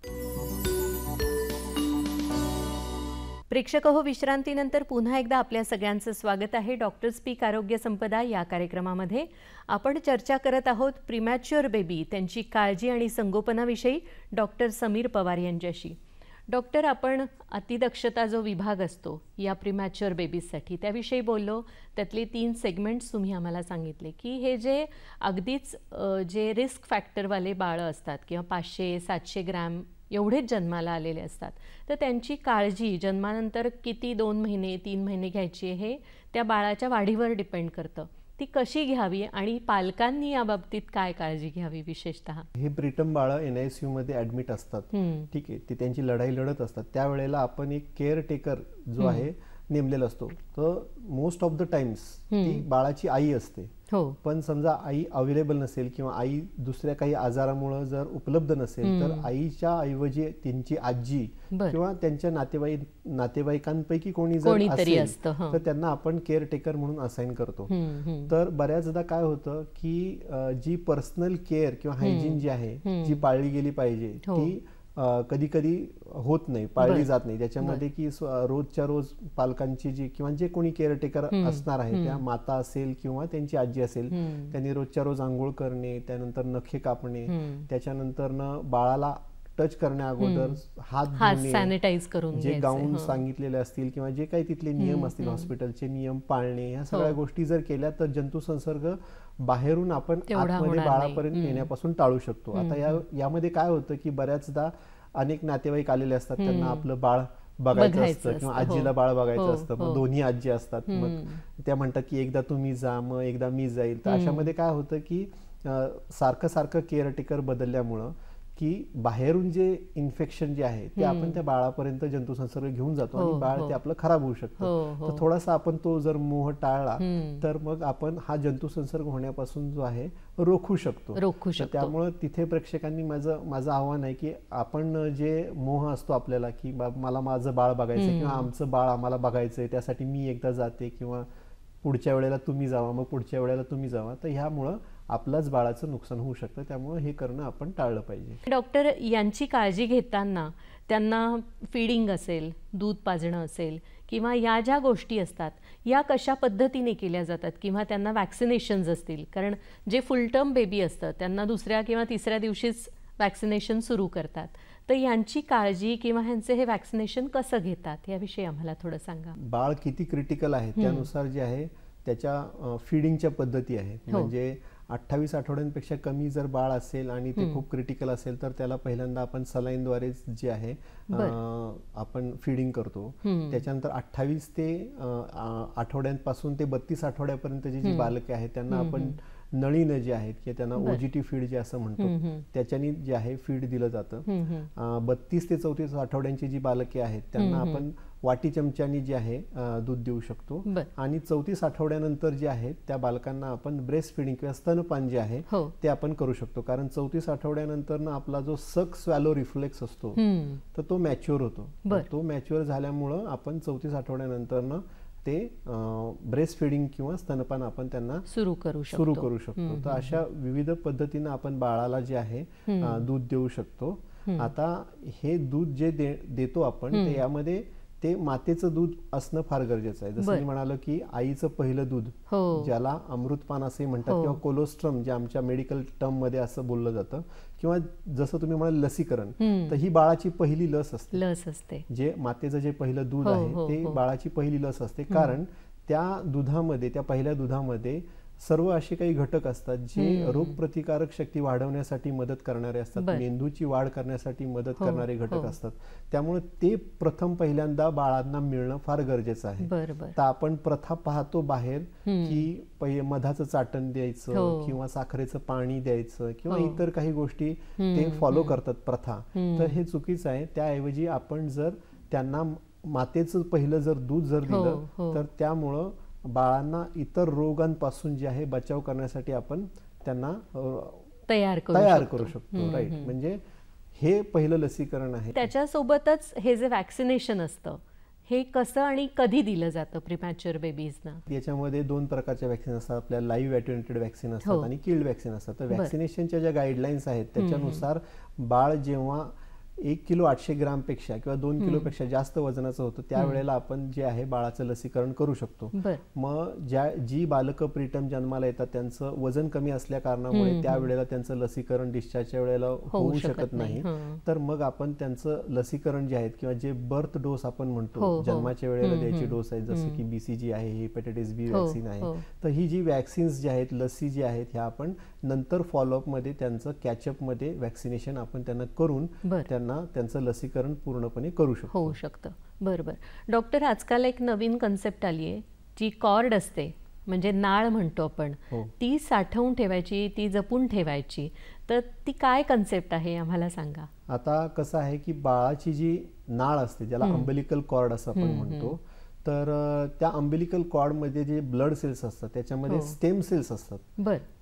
प्रेक्षक हो, विश्रांतीनंतर पुन्हा एकदा आपल्या सगळ्यांचं स्वागत आहे. डॉक्टर स्पीक आरोग्य संपदा या कार्यक्रमामध्ये आपण चर्चा करत आहोत प्रीमॅच्युअर बेबी, त्यांची काळजी आणि संगोपनाविषयी डॉक्टर समीर पवार यांच्याशी. डॉक्टर, आपण अतिदक्षता जो विभाग असतो या प्रीमॅच्युअर बेबीजसाठी त्याविषयी बोललो. त्यातले 3 सेगमेंट्स तुम्ही आम्हाला सांगितले की हे जे अगदीच जे रिस्क फॅक्टरवाले बाळं असतात किंवा 500-700 ग्रॅम एवढेच जन्माला आलेले असतात, तर त्यांची काळजी जन्मानंतर किती 2 महिने 3 महिने घ्यायची हे त्या बाळाच्या वाढीवर डिपेंड करतं. ती कशी घ्यावी आणि पालकांनी या बाबतीत काय काळजी घ्यावी विशेषतः? हे प्रीटम बाळं NICU मध्ये ऍडमिट असतात, ठीक आहे, ते त्यांची लढाई लढत असतात. त्यावेळेला आपण एक केअर टेकर जो आहे नेमलेला असतो. तर मोस्ट ऑफ द टाइम्स ती बाळाची आई असते. पण समजा आई अवेलेबल नसेल किंवा आई दुसऱ्या काही आजारामुळे जर उपलब्ध नसेल तर आईच्या ऐवजी त्यांची आजी किंवा त्यांच्या नातेवाईकांपैकी कोणी जर असेल तर त्यांना आपण केअर टेकर म्हणून असाइन करतो. तर बऱ्याचदा काय होतं की जी पर्सनल केअर किंवा हायजीन जी आहे जी पाळली गेली पाहिजे ती कधी कधी होत नाही, पाळली जात नाही. त्याच्यामध्ये की रोजच्या रोज पालकांची जी किंवा जे कोणी केअरटेकर असणार आहे, त्या माता असेल किंवा त्यांची आजी असेल, त्यांनी रोजच्या रोज आंघोळ करणे, त्यानंतर नखे कापणे, त्याच्यानंतर बाळाला टच करण्या अगोदर हात सॅनिटाइज करून जे गाऊन सांगितलेले असतील किंवा जे काही तिथले नियम असतील हॉस्पिटलचे नियम पाळणे, ह्या सगळ्या गोष्टी जर केल्या तर जंतू संसर्ग बाहेरून आपण आतमध्ये बाळापर्यंत येण्यापासून टाळू शकतो. आता यामध्ये काय होतं की बऱ्याचदा अनेक नातेवाईक आलेले असतात, त्यांना आपलं बाळ बघायचं असतं किंवा आजीला बाळ बघायचं असतं. मग दोन्ही आजी असतात, मग त्या म्हणतात की एकदा तुम्ही जा, मग एकदा मी जाईल. तर अशामध्ये काय होतं की सारखं केअरटेकर बदलल्यामुळं की बाहेरून जे इन्फेक्शन जे आहे ते आपण त्या बाळापर्यंत जंतुसंसर्ग घेऊन जातो आणि बाळ ते आपलं खराब होऊ शकतं. तर थोडासा आपण तो जर मोह टाळला तर मग आपण हा जंतुसंसर्ग होण्यापासून जो आहे रोखू शकतो. त्यामुळे तिथे प्रेक्षकांनी माझं आव्हान आहे की आपण जे मोह असतो आपल्याला की मला माझं बाळ बघायचं किंवा आमचं बाळ आम्हाला बघायचंय, त्यासाठी मी एकदा जाते किंवा पुढच्या वेळेला तुम्ही जावा, मग पुढच्या वेळेला तुम्ही जावा, तर ह्यामुळं आपल्याच बाळाचं नुकसान होऊ शकतं. त्यामुळे हे करणं आपण टाळलं पाहिजे. डॉक्टर, यांची काळजी घेताना त्यांना फीडिंग असेल, दूध पाजणं असेल किंवा या ज्या गोष्टी असतात या कशा पद्धतीने केल्या जातात किंवा त्यांना वॅक्सिनेशन्स असतील, कारण जे फुल टर्म बेबी असतं त्यांना दुसऱ्या किंवा तिसऱ्या दिवशीच वॅक्सिनेशन सुरू करतात, तर यांची काळजी किंवा ह्यांचे हे वॅक्सिनेशन कसं घेतात याविषयी आम्हाला थोडं सांगा. बाळ किती क्रिटिकल आहे त्यानुसार जे आहे त्याच्या फीडिंगच्या पद्धती आहेत. म्हणजे 28 आठवड्यांपेक्षा कमी जर बाळ असेल आणि ते खूप क्रिटिकल असेल तर त्याला पहिल्यांदा आपण सलाईनद्वारे जे आहे आपण फीडिंग करतो. त्याच्यानंतर 28 ते आठवड्यांपासून ते 32 आठवड्यापर्यंत जी बालके आहेत त्यांना आपण नळीनं जे आहेत की त्यांना ओजीटी फीड जे असं म्हणतो त्याच्यानी जे आहे फीड दिलं जातं. 32 ते 34 आठवड्यांची जी बालके आहेत त्यांना आपण वाटी चमच्यानी जे आहे दूध देऊ शकतो. आणि 34 आठवड्यानंतर जे आहेत त्या बालकांना आपण ब्रेस्ट फिडिंग किंवा स्तनपान जे आहे ते आपण करू शकतो. कारण 34 आठवड्यानंतर ना आपला जो सक स्वॅलो रिफ्लेक्स असतो तर तो मॅच्युअर होतो. तो मॅच्युअर झाल्यामुळं आपण 34 आठवड्यानंतर ना ते ब्रेस्ट फिडिंग किंवा स्तनपान आपण त्यांना सुरू करू शकतो. तर अशा विविध पद्धतीने आपण बाळाला जे आहे दूध देऊ शकतो. आता हे दूध जे देतो आपण ते यामध्ये ते मातेचं दूध असणं फार गरजेचं आहे. जसं मी म्हणालो की आईचं पहिलं दूध ज्याला अमृतपान असे म्हणतात किंवा कोलोस्ट्रम जे आमच्या मेडिकल टर्म मध्ये असं बोललं जातं, किंवा जसं तुम्ही म्हणाल लसीकरण, तर ही बाळाची पहिली लस असते. जे मातेचं जे पहिलं दूध आहे ते बाळाची पहिली लस असते. कारण त्या दुधामध्ये, त्या पहिल्या दुधामध्ये सर्व असे काही घटक असतात जे रोगप्रतिकारक शक्ती वाढवण्यासाठी मदत करणारे असतात, मेंदूची वाढ करण्यासाठी मदत करणारे घटक असतात. त्यामुळे ते प्रथम पहिल्यांदा बाळांना मिळणं फार गरजेचं आहे. तर आपण प्रथा पाहतो बाहेर की मधाचं चाटण द्यायचं किंवा साखरेचं पाणी द्यायचं किंवा इतर काही गोष्टी ते फॉलो करतात प्रथा. तर हे चुकीचं आहे. त्याऐवजी आपण जर त्यांना मातेचं पहिलं जर दूध जर दिलं तर त्यामुळं बाळांना इतर रोगांपासून जे आहे बचाव करण्यासाठी आपण त्यांना तयार करू शकतो. राईट, म्हणजे हे पहिलं लसीकरण आहे. त्याच्यासोबतच हे जे वॅक्सिनेशन असतं हे कसं आणि कधी दिलं जातं प्रीमॅच्युअर बेबीजना? याच्यामध्ये 2 प्रकारच्या वॅक्सिन असतात. आपल्या लाईव्ह ॲटेन्युएटेड वॅक्सिन असतात आणि किल्ड वॅक्सिन असतात. तर वॅक्सिनेशनच्या ज्या गाईडलाईन्स आहेत त्याच्यानुसार बाळ जेव्हा 1 किलो 800 ग्रामपेक्षा किंवा 2 किलोपेक्षा जास्त वजनाचं होतं त्यावेळेला आपण जे आहे बाळाचं लसीकरण करू शकतो. मग जी बालकं प्रीटर्म जन्माला येतात त्यांचं वजन कमी असल्या कारणामुळे त्यावेळेला त्यांचं लसीकरण डिस्चार्जच्या वेळेला होऊ शकत नाही. तर मग आपण त्यांचं लसीकरण जे आहेत किंवा जे बर्थ डोस आपण म्हणतो जन्माच्या वेळेला द्यायची डोस आहेत, जसं की BCG आहे, हेपॅटायटिस बी वॅक्सिन आहे. तर ही जी वॅक्सिन्स जी आहेत, लसी जी आहेत, ह्या आपण नंतर फॉलोअप मध्ये त्यांचं कॅचअप मध्ये वॅक्सिनेशन आपण त्यांना करून त्यांचं लसीकरण पूर्णपणे होऊ शकतं. बरोबर. डॉक्टर, आजकाल एक नवीन कन्सेप्ट आली आहे जी कॉर्ड असते, म्हणजे नाळ म्हणतो आपण, ती साठवून ठेवायची, ती जपून ठेवायची, तर ती काय कन्सेप्ट आहे आम्हाला सांगा. आता कसं आहे की बाळाची जी नाळ असते ज्याला अंबिलिकल कॉर्ड असं आपण म्हणतो, तर त्या अंबिलिकल कॉर्डमध्ये जे ब्लड सेल्स असतात त्याच्यामध्ये स्टेम सेल्स असतात.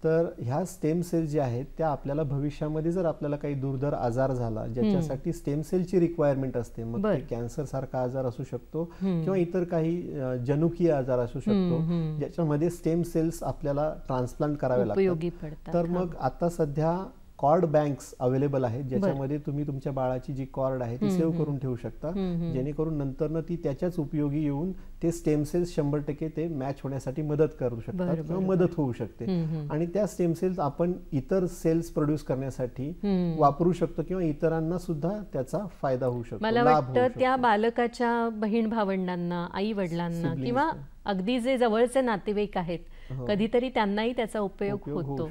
तर ह्या स्टेम सेल्स ज्या आहेत त्या आपल्याला भविष्यामध्ये जर आपल्याला काही दुर्धर आजार झाला ज्याच्यासाठी स्टेम सेलची रिक्वायरमेंट असते, मग ते कॅन्सर सारखा आजार असू शकतो किंवा इतर काही जनुकीय आजार असू शकतो ज्याच्यामध्ये स्टेम सेल्स आपल्याला ट्रान्सप्लांट करावे लागतात. तर मग आता सध्या कॉर्ड बँक्स अवेलेबल आहेत ज्याच्यामध्ये तुम्ही तुमच्या बाळाची जी कॉर्ड आहे ती सेव्ह करून ठेवू शकता, जेणेकरून नंतर ती त्याच्याच उपयोगी येऊन ते स्टेम सेल्स 100% ते मॅच होण्यासाठी मदत करू शकतात किंवा मदत होऊ शकते. आणि त्या स्टेम सेल्स आपण इतर सेल्स प्रोड्यूस करण्यासाठी वापरू शकतो किंवा इतरांना सुद्धा त्याचा फायदा होऊ शकतो. मला वाटतं त्या बालकाच्या बहीण भावंडांना, आई वडिलांना किंवा अगदी जे जवळचे नातेवाईक आहेत कधीतरी त्यांनाही त्याचा उपयोग होतो.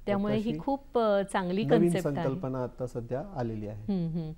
त्यामुळे ही खूप चांगली संकल्पना आता सध्या आलेली आहे.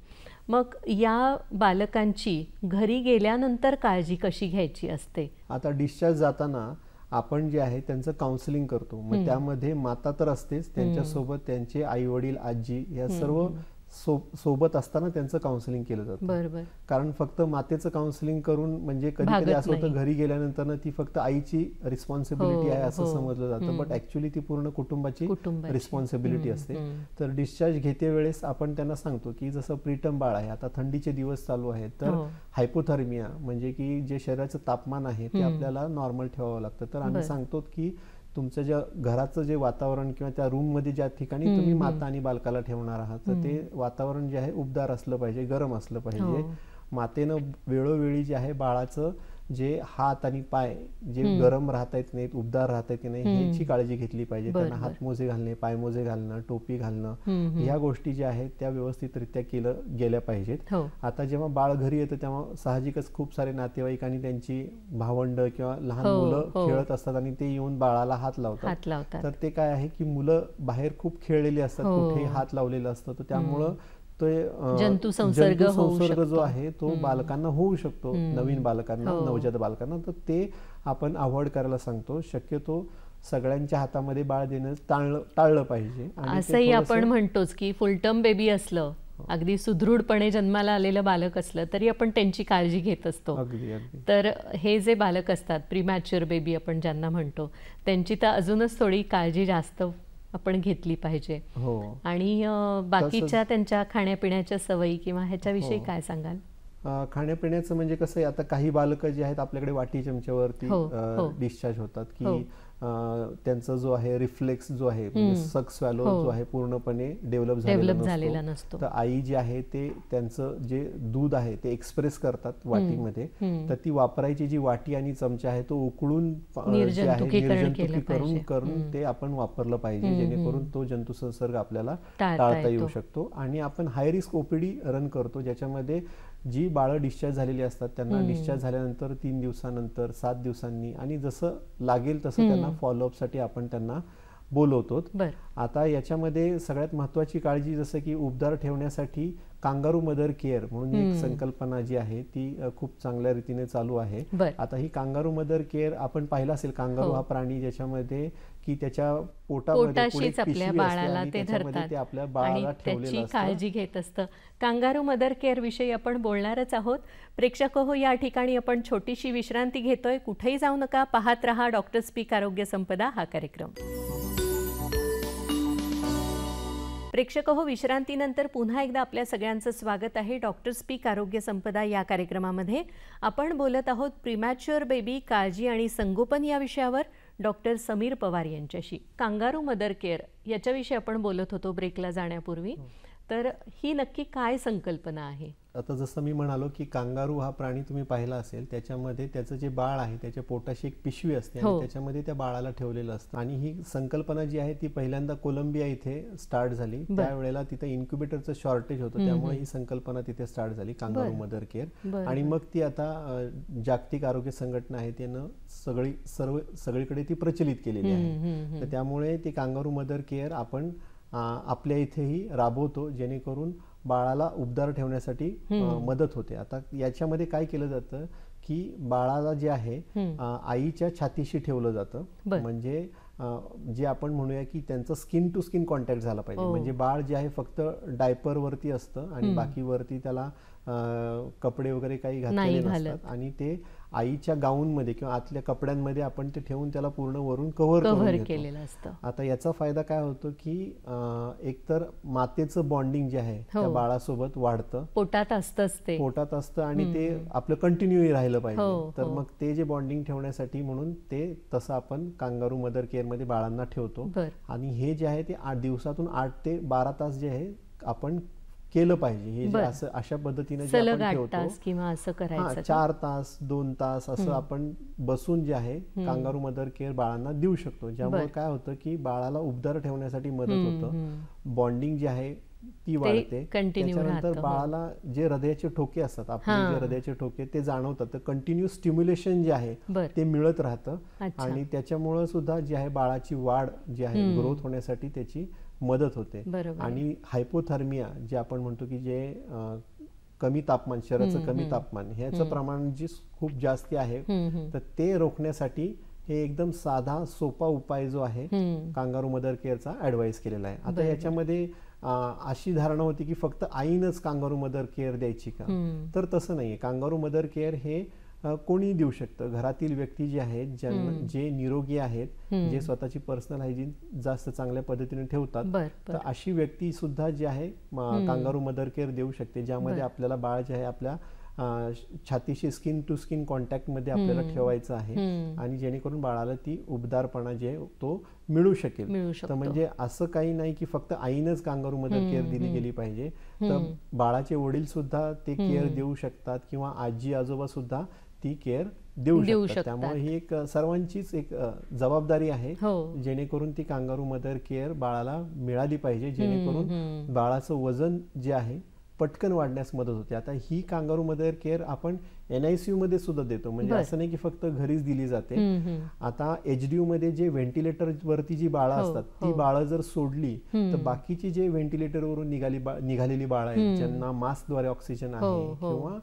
मग या बालकांची घरी गेल्यानंतर काळजी कशी घ्यायची असते? आता डिस्चार्ज जाताना आपण जे आहे त्यांचं काउन्सिलिंग करतो. मग त्यामध्ये माता तर असतेच, त्यांच्यासोबत त्यांचे आई वडील, आजी या सर्व सोबत असताना त्यांचं काउन्सिलिंग केलं जातं. बरोबर. कारण फक्त मातेचं काउन्सिलिंग करून म्हणजे कधी कधी असं होतं घरी गेल्यानंतर ती फक्त आईची रिस्पॉन्सिबिलिटी आहे असं समजलं जातं, बट ऍक्च्युली ती पूर्ण कुटुंबाची रिस्पॉन्सिबिलिटी असते. तर डिस्चार्ज घेते वेळेस आपण त्यांना सांगतो की जसं प्रीटर्म बाळ आहे, आता थंडीचे दिवस चालू आहेत, तर हायपोथर्मिया म्हणजे की जे शरीराचं तापमान आहे ते आपल्याला नॉर्मल ठेवावं लागतं. तर आम्ही सांगतो की तुमचं ज्या घराचं जे वातावरण किंवा त्या रूम मध्ये ज्या ठिकाणी तुम्ही माता आणि बालकाला ठेवणार आहात तर ते वातावरण जे आहे उबदार असलं पाहिजे, गरम असलं पाहिजे. मातेनं वेळोवेळी जे आहे बाळाचं जे हात आणि पाय जे गरम राहता येत नाहीत, उबदार राहता येत नाही, ह्याची काळजी घेतली पाहिजे. त्यांना हातमोजे घालणे, पायमोजे घालणं, टोपी घालणं, ह्या गोष्टी ज्या आहेत त्या व्यवस्थितरित्या गेल्या पाहिजेत. आता जेव्हा बाळ घरी येतं तेव्हा साहजिकच खूप सारे नातेवाईक आणि त्यांची भावंड किंवा लहान मुलं खेळत असतात आणि ते येऊन बाळाला हात लावतात. तर ते काय आहे की मुलं बाहेर खूप खेळलेली असतात, कुठेही हात लावलेला असतं, तर त्यामुळं तो जंतू संसर्ग जो आहे तो बालकांना होऊ शकतो, नवीन बालकांना, नवजात बालकांना. तर ते आपण अवॉइड करायला सांगतो. शक्यतो सगळ्यांच्या हातामध्ये बाळ देणं टाळलं पाहिजे. असंही आपण म्हणतोच की फुल टर्म बेबी असलं, अगदी सुदृढपणे जन्माला आलेलं बालक असलं तरी आपण त्यांची काळजी घेत असतो. तर हे जे बालक असतात, प्रीमॅच्युअर बेबी आपण ज्यांना म्हणतो, त्यांची तर अजूनच थोडी काळजी जास्त आपण घेतली पाहिजे. आणि बाकीच्या त्यांच्या खाण्यापिण्याच्या सवयी किंवा ह्याच्याविषयी काय सांगाल? खाण्यापिण्याचं म्हणजे कसं आहे, आता काही बालक जे आहेत आपल्याकडे वाटी चमच्यावरती डिस्चार्ज होतात की त्यांचा जो आहे रिफ्लेक्स जो आहे म्हणजे सक स्वॅलो जो आहे पूर्णपणे डेव्हलप झालेला नसतो. तर आई जी आहे ते त्यांचं जे दूध आहे ते एक्सप्रेस करतात वाटीमध्ये, तर ती वापरायची जी वाटी आणि चमचा आहे तो उकळून निर्जंतुकीकरण करून ते आपण वापरलं पाहिजे, जेणेकरून तो जंतू संसर्ग आपल्याला टाळता येऊ शकतो. आणि आपण हाय रिस्क ओपीडी रन करतो, ज्याच्यामध्ये जी बाळं डिस्चार्ज झालेली असतात त्यांना डिस्चार्ज झाल्यानंतर 3 दिवसानंतर, 7 दिवसांनी आणि जसं लागेल तसं त्यांना फॉलोअप साठी आपण त्यांना बोलवतो. आता याच्यामध्ये सगळ्यात महत्वाची काळजी जसं की उबदार ठेवण्यासाठी कांगारू मदर केअर म्हणून एक संकल्पना जी आहे ती खूप चांगल्या रीतीने चालू आहे. आता ही कांगारू मदर केअर आपण पाहिलं असेल, कांगारू हा प्राणी ज्याच्यामध्ये की त्याच्या पोटामध्ये आपल्या बाळाला ते धरतात आणि त्याची काळजी घेत असतं. कांगारू मदर केअर विषयी आपण बोलणारच आहोत. प्रेक्षक हो, या ठिकाणी आपण छोटीशी विश्रांती घेतोय. कुठेही जाऊ नका, पाहत रहा डॉक्टर स्पीक आरोग्य संपदा हा कार्यक्रम. प्रेक्षक हो, विश्रांतीनंतर पुन्हा एकदा आपल्या सगळ्यांचं स्वागत आहे. डॉक्टर स्पीक आरोग्य संपदा या कार्यक्रमामध्ये आपण बोलत आहोत प्रीमॅच्युअर बेबी काळजी आणि संगोपन या विषयावर डॉक्टर समीर पवार यांच्याशी. कांगारू मदर केअर याच्याविषयी आपण बोलत होतो ब्रेकला जाण्यापूर्वी. तर ही नक्की काय संकल्पना आहे? आता जसं मी म्हणालो की कांगारू हा प्राणी तुम्ही पाहिला असेल, त्याच्यामध्ये त्याचं जे बाळ आहे त्याच्या पोटाशी एक पिशवी असते आणि त्याच्यामध्ये त्या बाळाला ठेवलेलं असतं. आणि ही संकल्पना जी आहे ती पहिल्यांदा कोलंबिया इथे स्टार्ट झाली. त्यावेळेला तिथे इन्क्युबेटरचं शॉर्टेज होतं, त्यामुळे ही संकल्पना तिथे स्टार्ट झाली, कांगारू मदर केअर. आणि मग ती आता जागतिक आरोग्य संघटना आहे त्यानं सगळीकडे ती प्रचलित केलेली आहे. तर त्यामुळे ती कांगारू मदर केअर आपण आपल्या इथेही राबवतो, जेणेकरून बाळाला उबदार ठेवण्यासाठी मदत होते. आता याच्यामध्ये काय केलं जातं की बाळाला जे आहे आईच्या छातीशी ठेवलं जातं, म्हणजे जे आपण म्हणूया की त्यांचं स्किन टू स्किन कॉन्टॅक्ट झाला पाहिजे. म्हणजे बाळ जे आहे फक्त डायपर वरती असतं आणि बाकी वरती त्याला कपडे वगैरे काही घातलेले नसतात आणि ते आईच्या गाऊन मध्ये किंवा आतल्या कपड्यांमध्ये आपण ते ठेवून त्याला पूर्ण वरून कव्हर केलेलं असतं. आता याचा फायदा काय होतो की एकतर मातेचं बॉन्डिंग जे आहे त्या बाळासोबत वाढतं, पोटात असतं आणि ते आपलं कंटिन्यू राहिलं पाहिजे. तर मग ते जे बॉन्डिंग ठेवण्यासाठी म्हणून ते तसं आपण कांगारू मदर केअर मध्ये बाळांना ठेवतो. आणि हे जे आहे ते दिवसातून 8 ते 12 तास जे आहे आपण केलं पाहिजे. हे जे असं अशा पद्धतीने जे आपण ठेवतो 4 तास 2 तास असं आपण बसून जे आहे कांगारू मदर केअर बाळांना देऊ शकतो, ज्यामुळे काय होतं की बाळाला उबदार ठेवण्यासाठी मदत होतं, बॉन्डिंग जी आहे ती वाढते. त्याच्यानंतर बाळाला जे हृदयाचे ठोके असतात, आपले जे हृदयाचे ठोके ते जाणवतात, तर कंटिन्यू स्टिम्युलेशन जे आहे ते मिळत राहतं आणि त्याच्यामुळे सुद्धा जी आहे बाळाची वाढ जी आहे ग्रोथ होण्यासाठी त्याची मदत होते. आणि हायपोथर्मिया जे आपण म्हणतो की जे कमी तापमान, शरीराचं कमी तापमान ह्याचं प्रमाण जे खूप जास्ती आहे, तर ते रोखण्यासाठी हे एकदम साधा सोपा उपाय जो आहे कांगारू मदर केअरचा ऍडवाइस केलेला आहे. आता याच्यामध्ये अशी धारणा होती की फक्त आईनच कांगारू मदर केअर द्यायची का, तर तसं नाहीये. कांगारू मदर केअर हे कोणी देऊ शकतं. घरातील व्यक्ती जे आहेत, जे निरोगी आहेत, जे स्वतःची पर्सनल हायजीन जास्त चांगल्या पद्धतीने ठेवतात, तर अशी व्यक्ती सुद्धा जी आहे कांगारू मदर केअर देऊ शकते, ज्यामध्ये आपल्याला बाळ जे आहे आपल्या छातीशी स्किन टू स्किन कॉन्टॅक्ट मध्ये आपल्याला ठेवायचं आहे आणि जेणेकरून बाळाला ती उबदारपणा जे तो मिळू शकेल. तर म्हणजे असं काही नाही की फक्त आईनच कांगारू मदर केअर दिली गेली पाहिजे, तर बाळाचे वडील सुद्धा ते केअर देऊ शकतात किंवा आजी आजोबा सुद्धा ती केअर देऊ शकतात. त्यामुळे ही एक सर्वांचीच एक जबाबदारी आहे, जेणेकरून ती कांगारू मदर केअर बाळाला मिळाली पाहिजे, जेणेकरून बाळाचं वजन जे आहे पटकन वाढण्यास मदत होते. आता ही कांगारू मदर केअर आपण NICU मध्ये सुद्धा देतो, म्हणजे असं नाही की फक्त घरीच दिली जाते. आता HDU मध्ये जे व्हेंटिलेटर वरती जी बाळं असतात, ती बाळं जर सोडली तर बाकीची जे व्हेंटिलेटर वरून निघालेली बाळं आहेत, ज्यांना मास्कद्वारे ऑक्सिजन आहे किंवा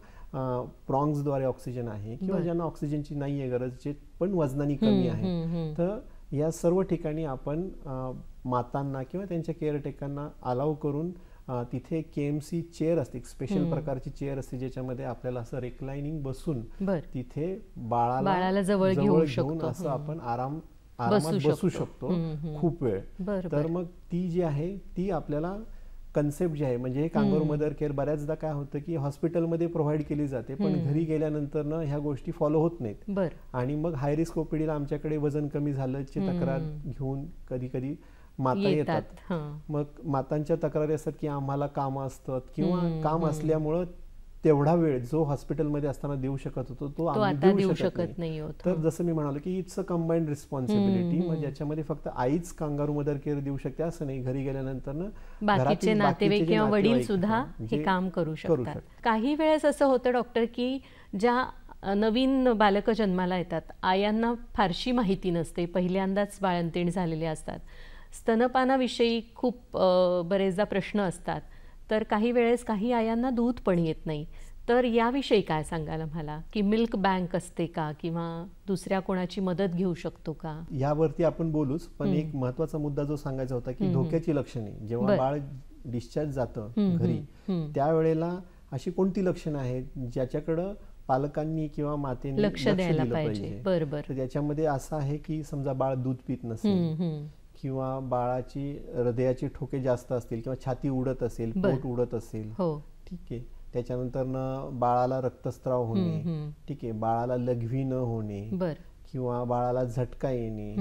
प्रॉंग्सद्वारे ऑक्सिजन आहे किंवा ज्यांना ऑक्सिजनची नाहीये गरज, जे पण वजनाने कमी आहे, तर या सर्व ठिकाणी आपण मातांना किंवा त्यांच्या केअरटेकरना अलाव करून तिथे KMC चेअर असते, स्पेशल प्रकारची चेअर असते, ज्याच्यामध्ये आपल्याला असं रिक्लाइनिंग बसून तिथे बाळाला जवळ घेऊन असं आपण आरामात बसू शकतो खूप वेळ. तर मग ती जी आहे ती आपल्याला कन्सेप्ट जे आहे, म्हणजे हे कांगारू मदर केअर बऱ्याचदा काय होतं की हॉस्पिटलमध्ये प्रोव्हाइड केली जाते, पण घरी गेल्यानंतर ना ह्या गोष्टी फॉलो होत नाहीत आणि मग हाय रिस्क OPDला आमच्याकडे वजन कमी झाल्याची तक्रार घेऊन कधी कधी माता येतात. मग मातांच्या तक्रारी असतात की आम्हाला काम असतात किंवा काम असल्यामुळं तेवढा वेळ जो हॉस्पिटलमध्ये असताना देऊ शकत होतो तो आम्ही देऊ शकत नाही. तर जसं मी म्हणालो की इट्स अ कंबाईंड रिस्पॉन्सिबिलिटी, म्हणजे याच्यामध्ये फक्त आईच कांगारू मदर केअर देऊ शकते असं नाही, घरी गेल्यानंतर बाकीचे नातेवाईक किंवा वडील सुद्धा हे काम करू शकतात. काही वेळेस असं होतं डॉक्टर की ज्या नवीन बालकं जन्माला येतात, आयांना फारशी माहिती नसते, पहिल्यांदाच बाळंतीण झालेले असतात, स्तनपानाविषयी खूप बरेचदा प्रश्न असतात, तर काही वेळेस काही आयांना दूध पण येत नाही, तर याविषयी काय सांगाल आम्हाला, की मिल्क बँक असते का किंवा दुसऱ्या कोणाची मदत घेऊ शकतो का? यावरती आपण बोलूच, पण एक महत्वाचा मुद्दा जो सांगायचा होता की धोक्याची लक्षणे, जेव्हा बाळ डिस्चार्ज जातं घरी, त्यावेळेला अशी कोणती लक्षणं आहेत ज्याच्याकडं पालकांनी किंवा मातेने लक्ष द्यायला पाहिजे? तर त्याच्यामध्ये असं आहे की समजा बाळ दूध पित नसेल किंवा बाळाची हृदयाची ठोके जास्त असतील किंवा छाती उडत असेल, पोट उडत असेल, ठीक आहे, त्याच्यानंतर बाळाला रक्तस्राव होणे, ठीक आहे, बाळाला लघवी न होणे किंवा बाळाला झटका येणे,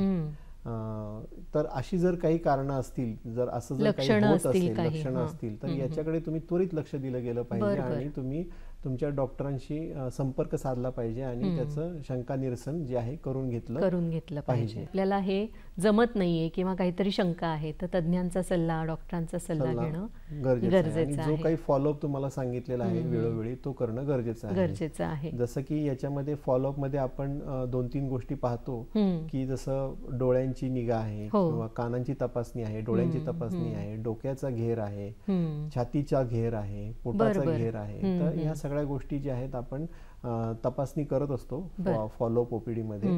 तर अशी जर काही कारणं असतील, जर असं जर काही होत असेल, लक्षणं असतील, तर याच्याकडे तुम्ही त्वरित लक्ष दिलं गेलं पाहिजे आणि तुम्ही तुमच्या डॉक्टरांशी संपर्क साधला पाहिजे आणि त्याचं शंका निरसन जे आहे करून घेतलं पाहिजे. आपल्याला हे जमत नाहीये किंवा काहीतरी शंका आहे तर तज्ञांचा सल्ला, डॉक्टरांचा सल्ला घेणं गरजेचं आहे. जो काही फॉलोअप तुम्हाला सांगितलेला आहे वेळोवेळी तो करणं गरजेचं आहे. जसं की याच्यामध्ये फॉलोअप मध्ये आपण 2-3 गोष्टी पाहतो की जसं डोळ्यांची निगा आहे किंवा कानांची तपासणी आहे, डोळ्यांची तपासणी आहे, डोक्याचा घेर आहे, छातीचा घेर आहे, पोटाचा घेर आहे, तर या सगळ्या गोष्टी ज्या आहेत आपण तपासणी करत असतो फॉलोअप OPD मध्ये.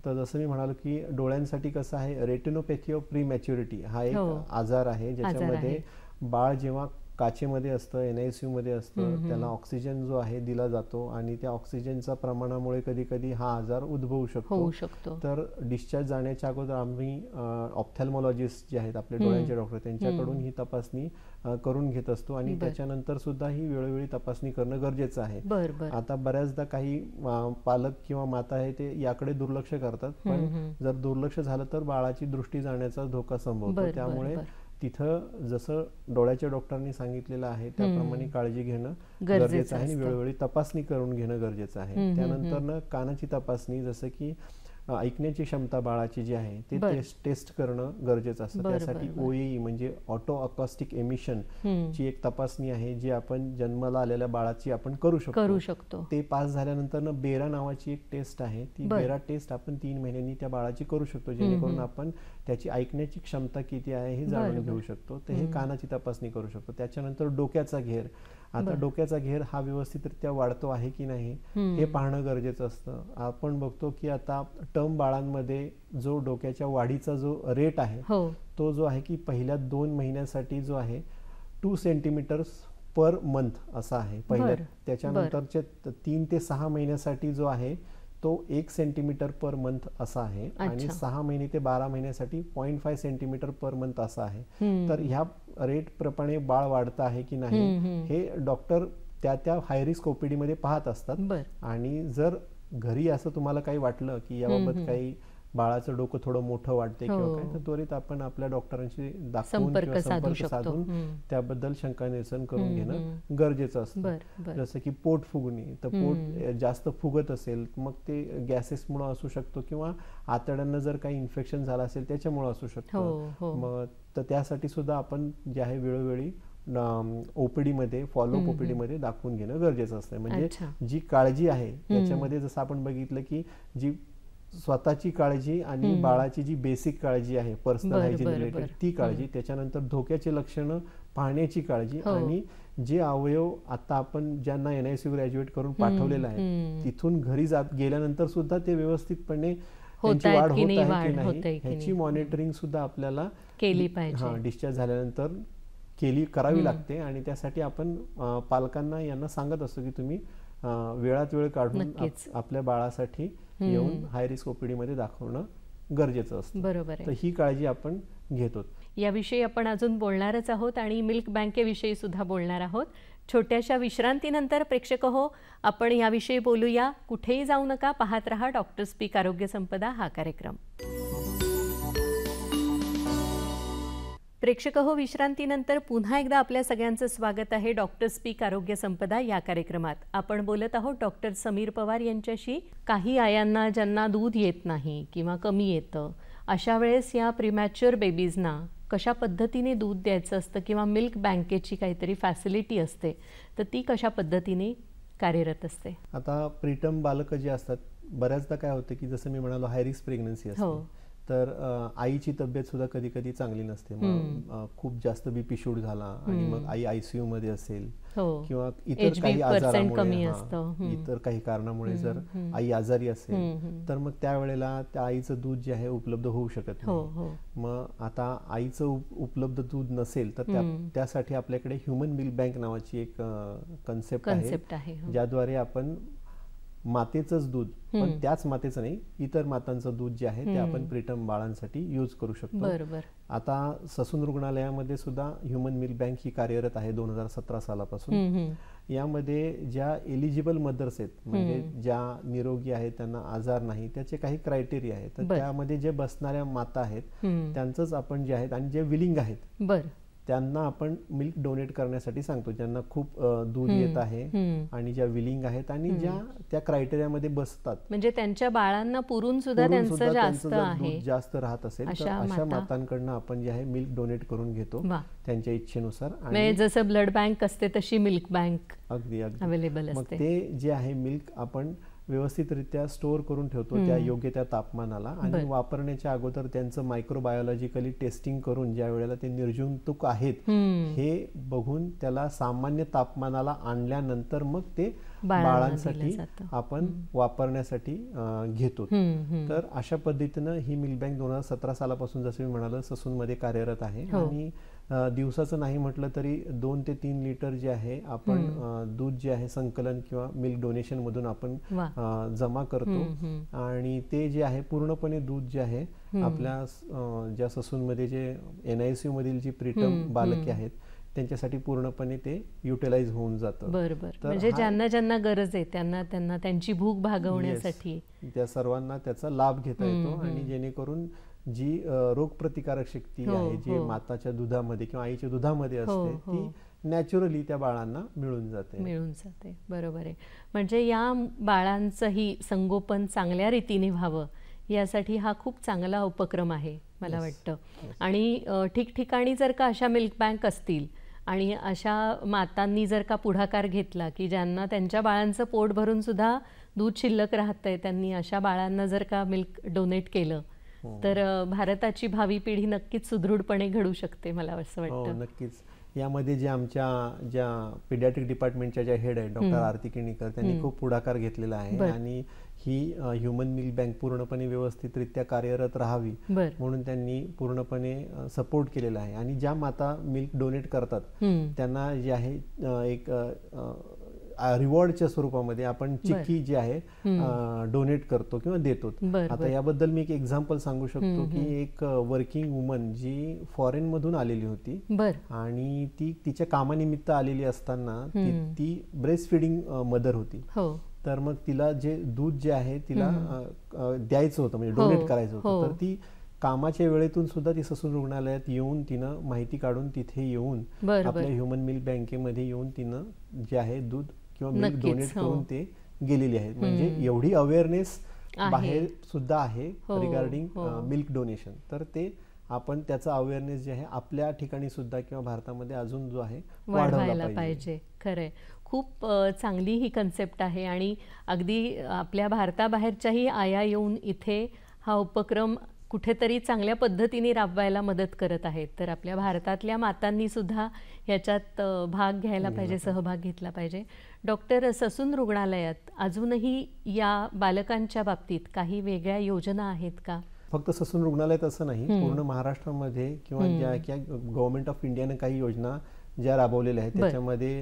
तर जसं मी म्हणालो की डोळ्यांसाठी कसं आहे, रेटिनोपॅथी ऑफ प्रीमॅच्युरिटी हा एक आजार आहे, ज्याच्यामध्ये बाळ जेव्हा काचेमध्ये असतं, NICU मध्ये असतं, त्याला ऑक्सिजन जो आहे दिला जातो आणि त्या ऑक्सिजनच्या प्रमाणामुळे कधी कधी हा आजार उद्भवू शकतो. तर डिस्चार्ज जाण्याच्या अगोदर आम्ही ऑप्थॅल्मॉलॉजिस्ट जे आहेत आपले डोळ्यांचे डॉक्टर, त्यांच्याकडून ही तपासणी करून घेत असतो आणि त्याच्यानंतर सुद्धा ही वेळोवेळी तपासणी करणं गरजेचं आहे. आता बऱ्याचदा काही पालक किंवा माता आहे ते याकडे दुर्लक्ष करतात, पण जर दुर्लक्ष झालं तर बाळाची दृष्टी जाण्याचा धोका संभवतो. त्यामुळे तिथं जसं डोळ्याच्या डॉक्टरांनी सांगितलेलं आहे त्याप्रमाणे काळजी घेणं गरजेचं आहे आणि वेळोवेळी तपासणी करून घेणं गरजेचं आहे. त्यानंतर कानाची तपासणी, जसं की ऐकण्याची क्षमता बाळाची जी आहे ते टेस्ट करणं गरजेचं असतं. त्यासाठी OAE म्हणजे ऑटो अकॉस्टिक एमिशन ची एक तपासणी आहे जी आपण जन्माला आलेल्या बाळाची आपण करू शकतो. ते पास झाल्यानंतर बेरा नावाची एक टेस्ट आहे, ती बेरा टेस्ट आपण 3 महिन्यांनी त्या बाळाची करू शकतो, जेणेकरून आपण त्याची ऐकण्याची क्षमता किती आहे हे जाणून घेऊ शकतो. तर हे कानाची तपासणी करू शकतो. त्याच्यानंतर डोक्याचा घेर, आता डोक्याचा घेर हा व्यवस्थितरित्या वाढतो आहे की नाही हे पाहणं गरजेचं असतं. आपण बघतो की आता टर्म बाळांमध्ये जो डोक्याच्या वाढीचा जो रेट आहे तो जो आहे की पहिल्या 2 महिन्यांसाठी जो आहे 2 सेंटीमीटर्स पर मंथ असा आहे पहिल्या. त्याच्यानंतरचे 3 ते 6 महिन्यासाठी जो आहे तो 1 सेंटीमीटर पर मंथ असा आहे आणि 6 महिने ते 12 महिन्यासाठी 0.5 सेंटीमीटर पर मंथ असा आहे. तर ह्या रेट प्रमाणे बाळ वाढतं आहे की नाही हे डॉक्टर त्या हाय रिस्क ओपीडी मध्ये पाहत असतात. आणि जर घरी असं तुम्हाला काही वाटलं की याबाबत काही बाळाचं डोकं थोडं मोठं वाटते किंवा काय, तर त्वरित आपण आपल्या डॉक्टरांशी दाखवून किंवा संपर्क साधून त्याबद्दल शंका निरसन करून घेणं गरजेचं असतं. जसं की पोट फुगणे, तर पोट जास्त फुगत असेल मग ते गॅसेसमुळे असू शकतो किंवा आतड्यांना जर काही इन्फेक्शन झालं असेल त्याच्यामुळे असू शकतं. मग तर त्यासाठी सुद्धा आपण जे आहे वेळोवेळी ओपीडी मध्ये फॉलोअप ओपीडी मध्ये दाखवून घेणं गरजेचं असतं. म्हणजे जी काळजी आहे त्याच्यामध्ये जसं आपण बघितलं की जी स्वतःची काळजी आणि बाळाची जी बेसिक काळजी आहे पर्सनल हायजीन रिलेटेड ती काळजी, त्याच्यानंतर धोक्याची लक्षणं पाहण्याची काळजी आणि जे अवयव आता आपण ज्यांना NICU ग्रॅज्युएट करून पाठवलेलं आहे तिथून घरी गेल्यानंतर सुद्धा ते व्यवस्थितपणे त्यांची वाढ होत आहे की नाही ह्याची मॉनिटरिंग सुद्धा आपल्याला केली पाहिजे. डिस्चार्ज झाल्यानंतर करावी लागते आणि त्यासाठी आपण पालकांना यांना सांगत असतो की तुम्ही वेळात वेळ काढून आपल्या बाळासाठी येऊन हाय रिस्क ओपीडी मध्ये दाखवणं गरजेचं असतं. बरोबर. तर ही काळजी आपण घेतो. याविषयी आपण अजून बोलणारच आहोत आणि मिल्क बँकेविषयी सुद्धा बोलणार आहोत. छोट्याशा विश्रांतीनंतर प्रेक्षक हो आपण याविषयी बोलूया. कुठेही जाऊ नका, पाहत रहा डॉक्टर स्पीक आरोग्य संपदा हा कार्यक्रम. प्रेक्षक हो, विश्रांतीनंतर पुन्हा एकदा आपल्या सगळ्यांचं स्वागत आहे डॉक्टर स्पीक आरोग्य संपदा या कार्यक्रमात. आपण बोलत आहोत डॉक्टर समीर पवार यांच्याशी. काही आयांना ज्यांना दूध येत नाही किंवा कमी येतं अशा वेळेस या प्रीमॅच्युअर बेबीजना कशा पद्धतीने दूध द्यायचं असतं किंवा मिल्क बँकेची काहीतरी फॅसिलिटी असते तर ती कशा पद्धतीने कार्यरत असते. आता प्रीटर्म बालक जे असतात बऱ्याचदा काय होतं की जसं मी म्हणालो हाय रिस्क प्रेग्नन्सी असते तर आईची तब्येत सुद्धा कधी कधी चांगली नसते. मग खूप जास्त बीपी शूट झाला आणि मग आई ICU मध्ये असेल किंवा इतर काही आजारामुळे इतर काही कारणामुळे जर आई आजारी असेल तर मग त्यावेळेला त्या आईचं दूध जे आहे उपलब्ध होऊ शकत नाही. मग आता आईचं उपलब्ध दूध नसेल तर त्यासाठी आपल्याकडे ह्युमन मिल्क बँक नावाची एक कन्सेप्ट आहे ज्याद्वारे आपण मातेचंच दूध पण त्याच मातेचं नाही इतर मातांचं दूध जे आहे ते आपण प्रीटर्म बाळांसाठी यूज करू शकतो. आता ससून रुग्णालयामध्ये सुद्धा ह्युमन मिल्क बँक ही कार्यरत आहे 2017 सालापासून. यामध्ये ज्या एलिजिबल मदर्स आहेत म्हणजे ज्या निरोगी आहेत त्यांना आजार नाही त्याचे काही क्रायटेरिया आहेत तर त्यामध्ये जे बसणाऱ्या माता आहेत त्यांचंच आपण जे आहेत आणि जे विलिंग आहेत त्यांना आपण मिल्क डोनेट करण्यासाठी सांगतो ज्यांना खूप दूध येत आहे आणि ज्या विलिंग आहेत आणि ज्या त्या क्रायटेरियामध्ये बसतात म्हणजे त्यांच्या बाळांना पुरून सुद्धा त्यांचं जास्त आहे जास्त राहत असेल तर अशा मातांकडनं आपण जे आहे मिल्क डोनेट करून घेतो त्यांच्या इच्छेनुसार. आणि जसं ब्लड बँक असते तशी मिल्क बँक अगदी अवेलेबल असते. मग ते जे आहे मिल्क आपण व्यवस्थितरित्या स्टोअर करून ठेवतो त्या योग्य त्या तापमानाला आणि वापरण्याच्या अगोदर त्यांचं मायक्रोबायोलॉजिकली टेस्टिंग करून ज्या वेळेला ते निर्जंतुक आहेत हे बघून त्याला सामान्य तापमानाला आणल्यानंतर मग ते बाळांसाठी आपण वापरण्यासाठी घेतो. तर अशा पद्धतीनं ही मिल्क बँक 2017 सालापासून जसं मी म्हणालो ससून मध्ये कार्यरत आहे आणि दिवसाचं नाही म्हटलं तरी 2 ते 3 लिटर जे आहे आपण दूध जे आहे संकलन किंवा मिल्क डोनेशन मधून आपण जमा करतो आणि ते जे आहे पूर्णपणे दूध जे आहे आपल्या ज्या ससूनमध्ये जे NICU मधील जी प्रीटर्म बालके आहेत त्यांच्यासाठी पूर्णपणे ते युटिलाइज होऊन जातं. बरोबर. म्हणजे ज्यांना ज्यांना गरज आहे त्यांना त्यांना त्यांची भूक भागवण्यासाठी त्या सर्वांना त्याचा लाभ घेता येतो आणि जेणेकरून जी रोगप्रतिकारक शक्ती आहे जी माताच्या दुधामध्ये किंवा आईच्या दुधामध्ये असते ती नॅचरली त्या बाळांना मिळून जाते. बरोबर आहे. म्हणजे या बाळांचंही संगोपन चांगल्या रीतीने व्हावं यासाठी हा खूप चांगला उपक्रम आहे मला वाटतं. आणि ठिकठिकाणी जर का अशा मिल्क बँक असतील आणि अशा मातांनी जर का पुढाकार घेतला की ज्यांना त्यांच्या बाळांचं पोट भरून सुद्धा दूध शिल्लक राहतंय त्यांनी अशा बाळांना जर का मिल्क डोनेट केलं तर भारताची भावी पिढी नक्कीच सुदृढपणे घडू शकते मला असं वाटतं. नक्कीच. यामध्ये जे आमच्या ज्या पिडियाट्रिक डिपार्टमेंटच्या ज्या हेड आहेत डॉक्टर आरती किणीकर त्यांनी खूप पुढाकार घेतलेला आहे आणि ही ह्युमन मिल्क बँक पूर्णपणे व्यवस्थितरित्या कार्यरत राहावी म्हणून त्यांनी पूर्णपणे सपोर्ट केलेला आहे. आणि ज्या माता मिल्क डोनेट करतात त्यांना जे आहे एक रिवॉर्डच्या स्वरूपामध्ये आपण चिक्की जी आहे डोनेट करतो किंवा देतो. आता याबद्दल मी एक एक्झाम्पल सांगू शकतो की एक वर्किंग वुमन जी फॉरेन मधून आलेली होती आणि ती तिच्या कामानिमित्त आलेली असताना ती ब्रेस्ट फिडिंग मदर होती. तर मग तिला जे दूध जे आहे तिला द्यायचं होतं म्हणजे डोनेट करायचं होतं. तर ती कामाच्या वेळेतून सुद्धा ती ससून रुग्णालयात येऊन तिनं माहिती काढून तिथे येऊन आपल्या ह्युमन मिल्क बँकेमध्ये येऊन तिनं जे आहे दूध किंवा मिल्क डोनेट करून ते गेलेली आहे. म्हणजे एवढी अवेअरनेस बाहेर सुद्धा आहे रिगार्डिंग मिल्क डोनेशन. तर ते आपण त्याचा अवेअरनेस जे आहे आपल्या ठिकाणी सुद्धा किंवा भारतामध्ये अजून जो आहे वाढवायला पाहिजे. खरंय, खूप चांगली ही कन्सेप्ट आहे आणि अगदी आपल्या भारताबाहेरच्याही आया येऊन इथे हा उपक्रम कुठेतरी चांगल्या पद्धतीने राबवायला मदत करत आहेत. तर आपल्या भारतातल्या मातांनी सुद्धा ह्याच्यात भाग घ्यायला पाहिजे, सहभाग घेतला पाहिजे. डॉक्टर, ससून रुग्णालयात अजूनही या बालकांच्या बाबतीत काही वेगळ्या योजना आहेत का? फक्त ससून रुग्णालयात असं नाही, पूर्ण महाराष्ट्रामध्ये किंवा ज्या गव्हर्नमेंट ऑफ इंडियाने काही योजना ज्या राबवलेल्या आहेत त्याच्यामध्ये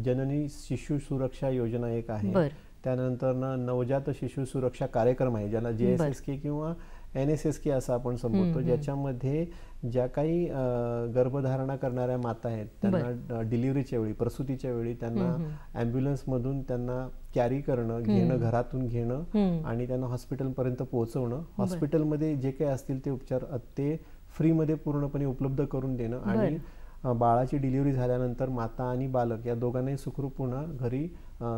जननी शिशु सुरक्षा योजना एक आहे. त्यानंतर नवजात शिशु सुरक्षा कार्यक्रम आहे ज्याला JSSK किंवा NSSK असं आपण संबोधतो, ज्याच्यामध्ये ज्या काही गर्भधारणा करणाऱ्या माता आहेत त्यांना डिलिव्हरीच्या वेळी, प्रसूतीच्या वेळी त्यांना ॲम्ब्युलन्समधून त्यांना कॅरी करणं, घेणं, घरातून घेणं आणि त्यांना हॉस्पिटलपर्यंत पोहोचवणं. हॉस्पिटलमध्ये जे काही असतील ते उपचार ते फ्रीमध्ये पूर्णपणे उपलब्ध करून देणं आणि बाळाची डिलिव्हरी झाल्यानंतर माता आणि बालक या दोघांनाही सुखरूप पुन्हा घरी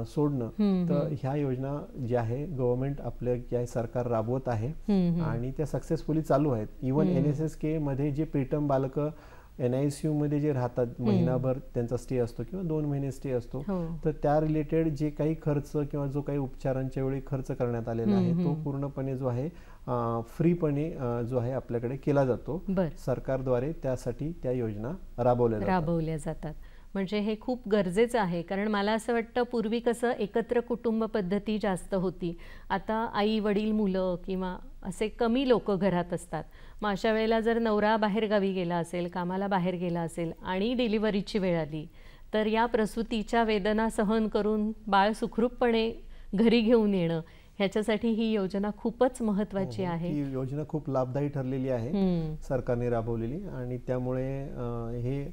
सोडणं. तर ह्या योजना ज्या आहे गव्हर्नमेंट आपल्या जे सरकार राबवत आहे आणि त्या सक्सेसफुली चालू आहेत. इव्हन NSSK मध्ये जे प्रीटम बालक NICU मध्ये जे राहतात महिनाभर त्यांचा स्टे असतो किंवा 2 महिने स्टे असतो, तर त्या रिलेटेड जे काही खर्च किंवा जो काही उपचारांच्या वेळी खर्च करण्यात आलेला आहे तो पूर्णपणे जो आहे फ्रीपणे जो आहे आपल्याकडे केला जातो. सरकारद्वारे त्यासाठी त्या योजना राबवल्या जातात. म्हणजे हे खूप गरजेचं आहे, कारण मला असं वाटतं पूर्वी कसं एकत्र कुटुंब पद्धती जास्त होती. आता आई वडील मुलं किंवा असे कमी लोक घरात असतात. मग अशा वेळेला जर नवरा बाहेरगावी गेला असेल, कामाला बाहेर गेला असेल आणि डिलिव्हरीची वेळ आली तर या प्रसूतीच्या वेदना सहन करून बाळ सुखरूपपणे घरी घेऊन येणं, ह्याच्यासाठी ही योजना खूपच महत्त्वाची आहे. ही योजना खूप लाभदायी ठरलेली आहे सरकारने राबवलेली आणि त्यामुळे हे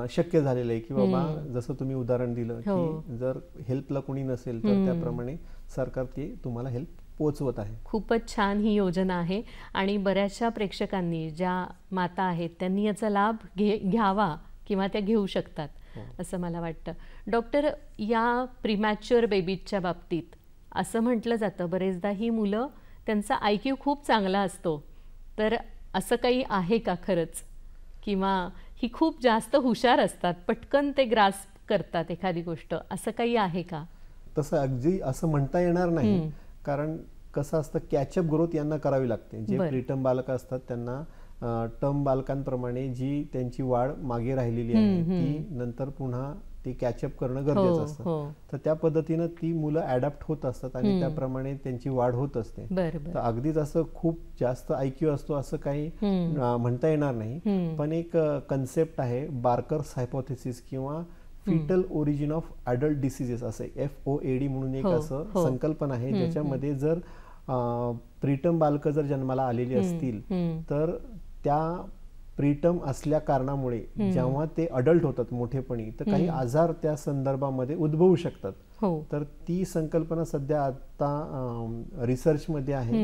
शक्य झालेलं आहे की बाबा जसं तुम्ही उदाहरण दिलं की जर हेल्पला कोणी नसेल तर त्याप्रमाणे सरकार ते तुम्हाला हेल्प पोहोचवत आहे. खूपच छान ही योजना आहे आणि बऱ्याचशा प्रेक्षकांनी, ज्या माता आहेत त्यांनी याचा लाभ घ्यावा किंवा त्या घेऊ शकतात असं मला वाटतं. डॉक्टर, या प्रीमॅच्युअर बेबीजच्या बाबतीत असं म्हटलं जातं बरेचदा ही मुलं त्यांचा IQ खूप चांगला असतो, तर असं काही आहे का खरंच, किंवा ही खूप जास्त हुशार असतात, पटकन ते ग्रास्प करतात एखादी गोष्ट, असं काही आहे का? तसं अगदी असं म्हणता येणार नाही, कारण कसं असतं कॅचअप ग्रोथ यांना करावी लागते. जे प्रीटम बालक असतात त्यांना टर्म बालकांप्रमाणे जी त्यांची वाढ मागे राहिलेली आहे ती नंतर पुन्हा ती कॅचअप करणं गरजेचं असतं. तर त्या पद्धतीनं ती मुलं ॲडॅप्ट होत असतात आणि त्याप्रमाणे त्यांची वाढ होत असते. तर अगदीच असं खूप जास्त IQ असतो असं काही म्हणता येणार नाही. पण एक कन्सेप्ट आहे बार्कर्स हायपोथेसिस किंवा foetal origin of adult diseases असे FOAD म्हणून एक असं संकल्पना आहे, ज्याच्यामध्ये जर प्रीटम बालक जर जन्माला आलेली असतील तर त्या प्रीटम असल्या कारणामुळे जेव्हा ते अडल्ट होतात मोठेपणी तर काही आजार त्या संदर्भामध्ये उद्भवू शकतात. तर ती संकल्पना सध्या आता रिसर्च मध्ये आहे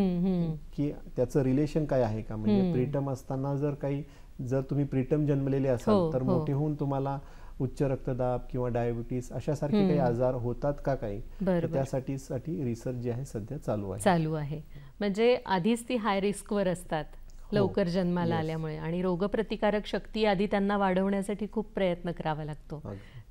की त्याचं रिलेशन काय आहे का, म्हणजे प्रीटम असताना जर तुम्ही प्रीटम जन्मलेले असाल तर मोठे होऊन तुम्हाला उच्च रक्तदाब किंवा डायबिटीस अशासारखे काही आजार होतात का काही, त्यासाठी रिसर्च जे आहे सध्या चालू आहे. म्हणजे आधीच ती हाय रिस्कवर असतात लवकर जन्माला आल्यामुळे आणि रोगप्रतिकारक शक्ती आधी त्यांना वाढवण्यासाठी खूप प्रयत्न करावा लागतो.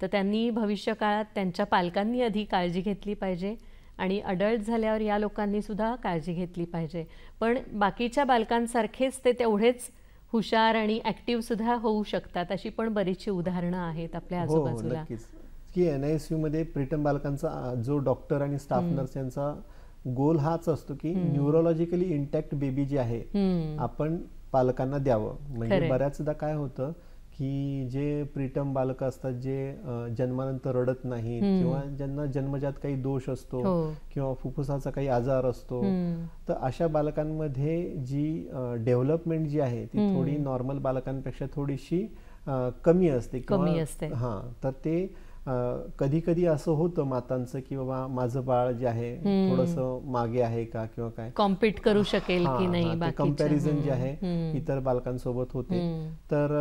तर त्यांनी भविष्य काळात त्यांच्या पालकांनी आधी काळजी घेतली पाहिजे आणि अडल्ट झाल्यावर या लोकांनी सुद्धा काळजी घेतली पाहिजे. पण बाकीच्या बालकांसारखेच ते तेवढेच हुशार आणि ऍक्टिव्ह सुद्धा होऊ शकतात, अशी पण बरीचशी उदाहरणं आहेत आपल्या आजूबाजूला. की NICU मध्ये प्रीटम बालकांचा जो डॉक्टर आणि स्टाफ नर्स यांचा गोल हाच असतो की न्यूरोलॉजिकली इंटॅक्ट बेबी जे आहे आपण पालकांना द्यावं. म्हणजे बऱ्याचदा काय होतं की जे प्रीटम बालक असतात जे जन्मानंतर रडत नाहीत किंवा ज्यांना जन्मजात काही दोष असतो किंवा फुफ्फुसाचा काही आजार असतो, तर अशा बालकांमध्ये जी डेव्हलपमेंट जी आहे ती थोडी नॉर्मल बालकांपेक्षा थोडीशी कमी असते किंवा तर ते कधी कधी असं होतं मातांचं की बाबा माझं बाळ जे आहे थोडंसं मागे आहे का किंवा काय कॉम्पीट करू शकेल की नाही, कंपॅरिझन जे आहे इतर बालकांसोबत होते. तर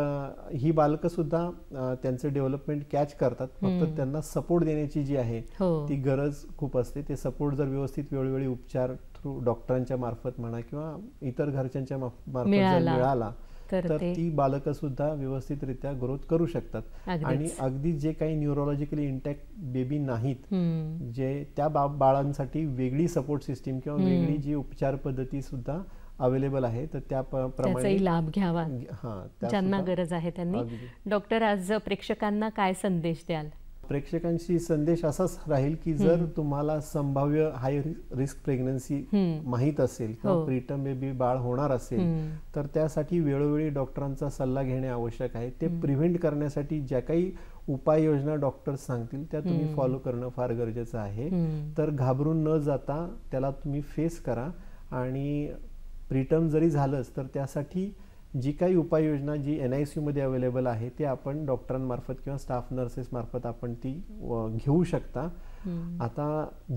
ही बालकं सुद्धा त्यांचं डेव्हलपमेंट कॅच करतात, फक्त त्यांना सपोर्ट देण्याची जी आहे ती गरज खूप असते. ते सपोर्ट जर व्यवस्थित वेळोवेळी उपचार थ्रू डॉक्टरांच्या मार्फत म्हणा किंवा इतर घरच्यांच्या मार्फत जर मिळाला तर ती बालकं सुद्धा व्यवस्थितरित्या ग्रोथ करू शकतात. आणि अगदी जे काही न्यूरोलॉजिकली इंटॅक्ट बेबी नाहीत, जे त्या बाळांसाठी वेगळी सपोर्ट सिस्टीम किंवा वेगळी जी उपचार पद्धती सुद्धा अवेलेबल आहे, तर त्याप्रमाणे लाभ घ्यावा ज्यांना गरज आहे त्यांनी. डॉक्टर, आज प्रेक्षकांना काय संदेश द्याल? प्रेक्षकांशी संदेश असाच राहील की जर तुम्हाला संभाव्य हाय रिस्क प्रेग्नन्सी माहीत असेल किंवा प्रीटम बेबी बाळ होणार असेल तर त्यासाठी वेळोवेळी डॉक्टरांचा सल्ला घेणे आवश्यक आहे. ते प्रिव्हेंट करण्यासाठी ज्या काही उपाययोजना डॉक्टर्स सांगतील त्या तुम्ही फॉलो करणं फार गरजेचं आहे. तर घाबरून न जाता त्याला तुम्ही फेस करा आणि प्रीटम जरी झालंच तर त्यासाठी जी काही उपाययोजना जी NICU मध्ये अवेलेबल आहे ते आपण डॉक्टरांमार्फत किंवा स्टाफ नर्सेस मार्फत आपण ती घेऊ शकता. आता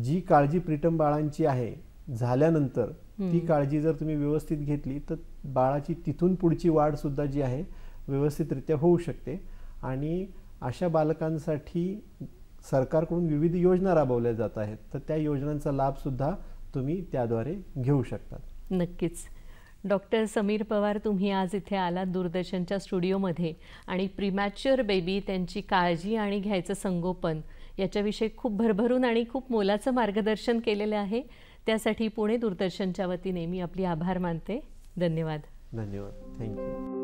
जी काळजी प्रीटम बाळांची आहे झाल्यानंतर ती काळजी जर तुम्ही व्यवस्थित घेतली तर बाळाची तिथून पुढची वाढ सुद्धा जी आहे व्यवस्थितरित्या होऊ शकते. आणि अशा बालकांसाठी सरकारकडून विविध योजना राबवल्या जात आहेत, तर त्या योजनांचा लाभ सुद्धा तुम्ही त्याद्वारे घेऊ शकतात. नक्कीच. डॉक्टर समीर पवार, तुम्ही आज इथे आलात दूरदर्शनच्या स्टुडिओमध्ये आणि प्रीमॅच्युअर बेबी, त्यांची काळजी आणि घ्यायचं संगोपन याच्याविषयी खूप भरभरून आणि खूप मोलाचं मार्गदर्शन केलेलं आहे. त्यासाठी पुणे दूरदर्शनच्या वतीने मी आपले आभार मानते. धन्यवाद. धन्यवाद. थँक्यू.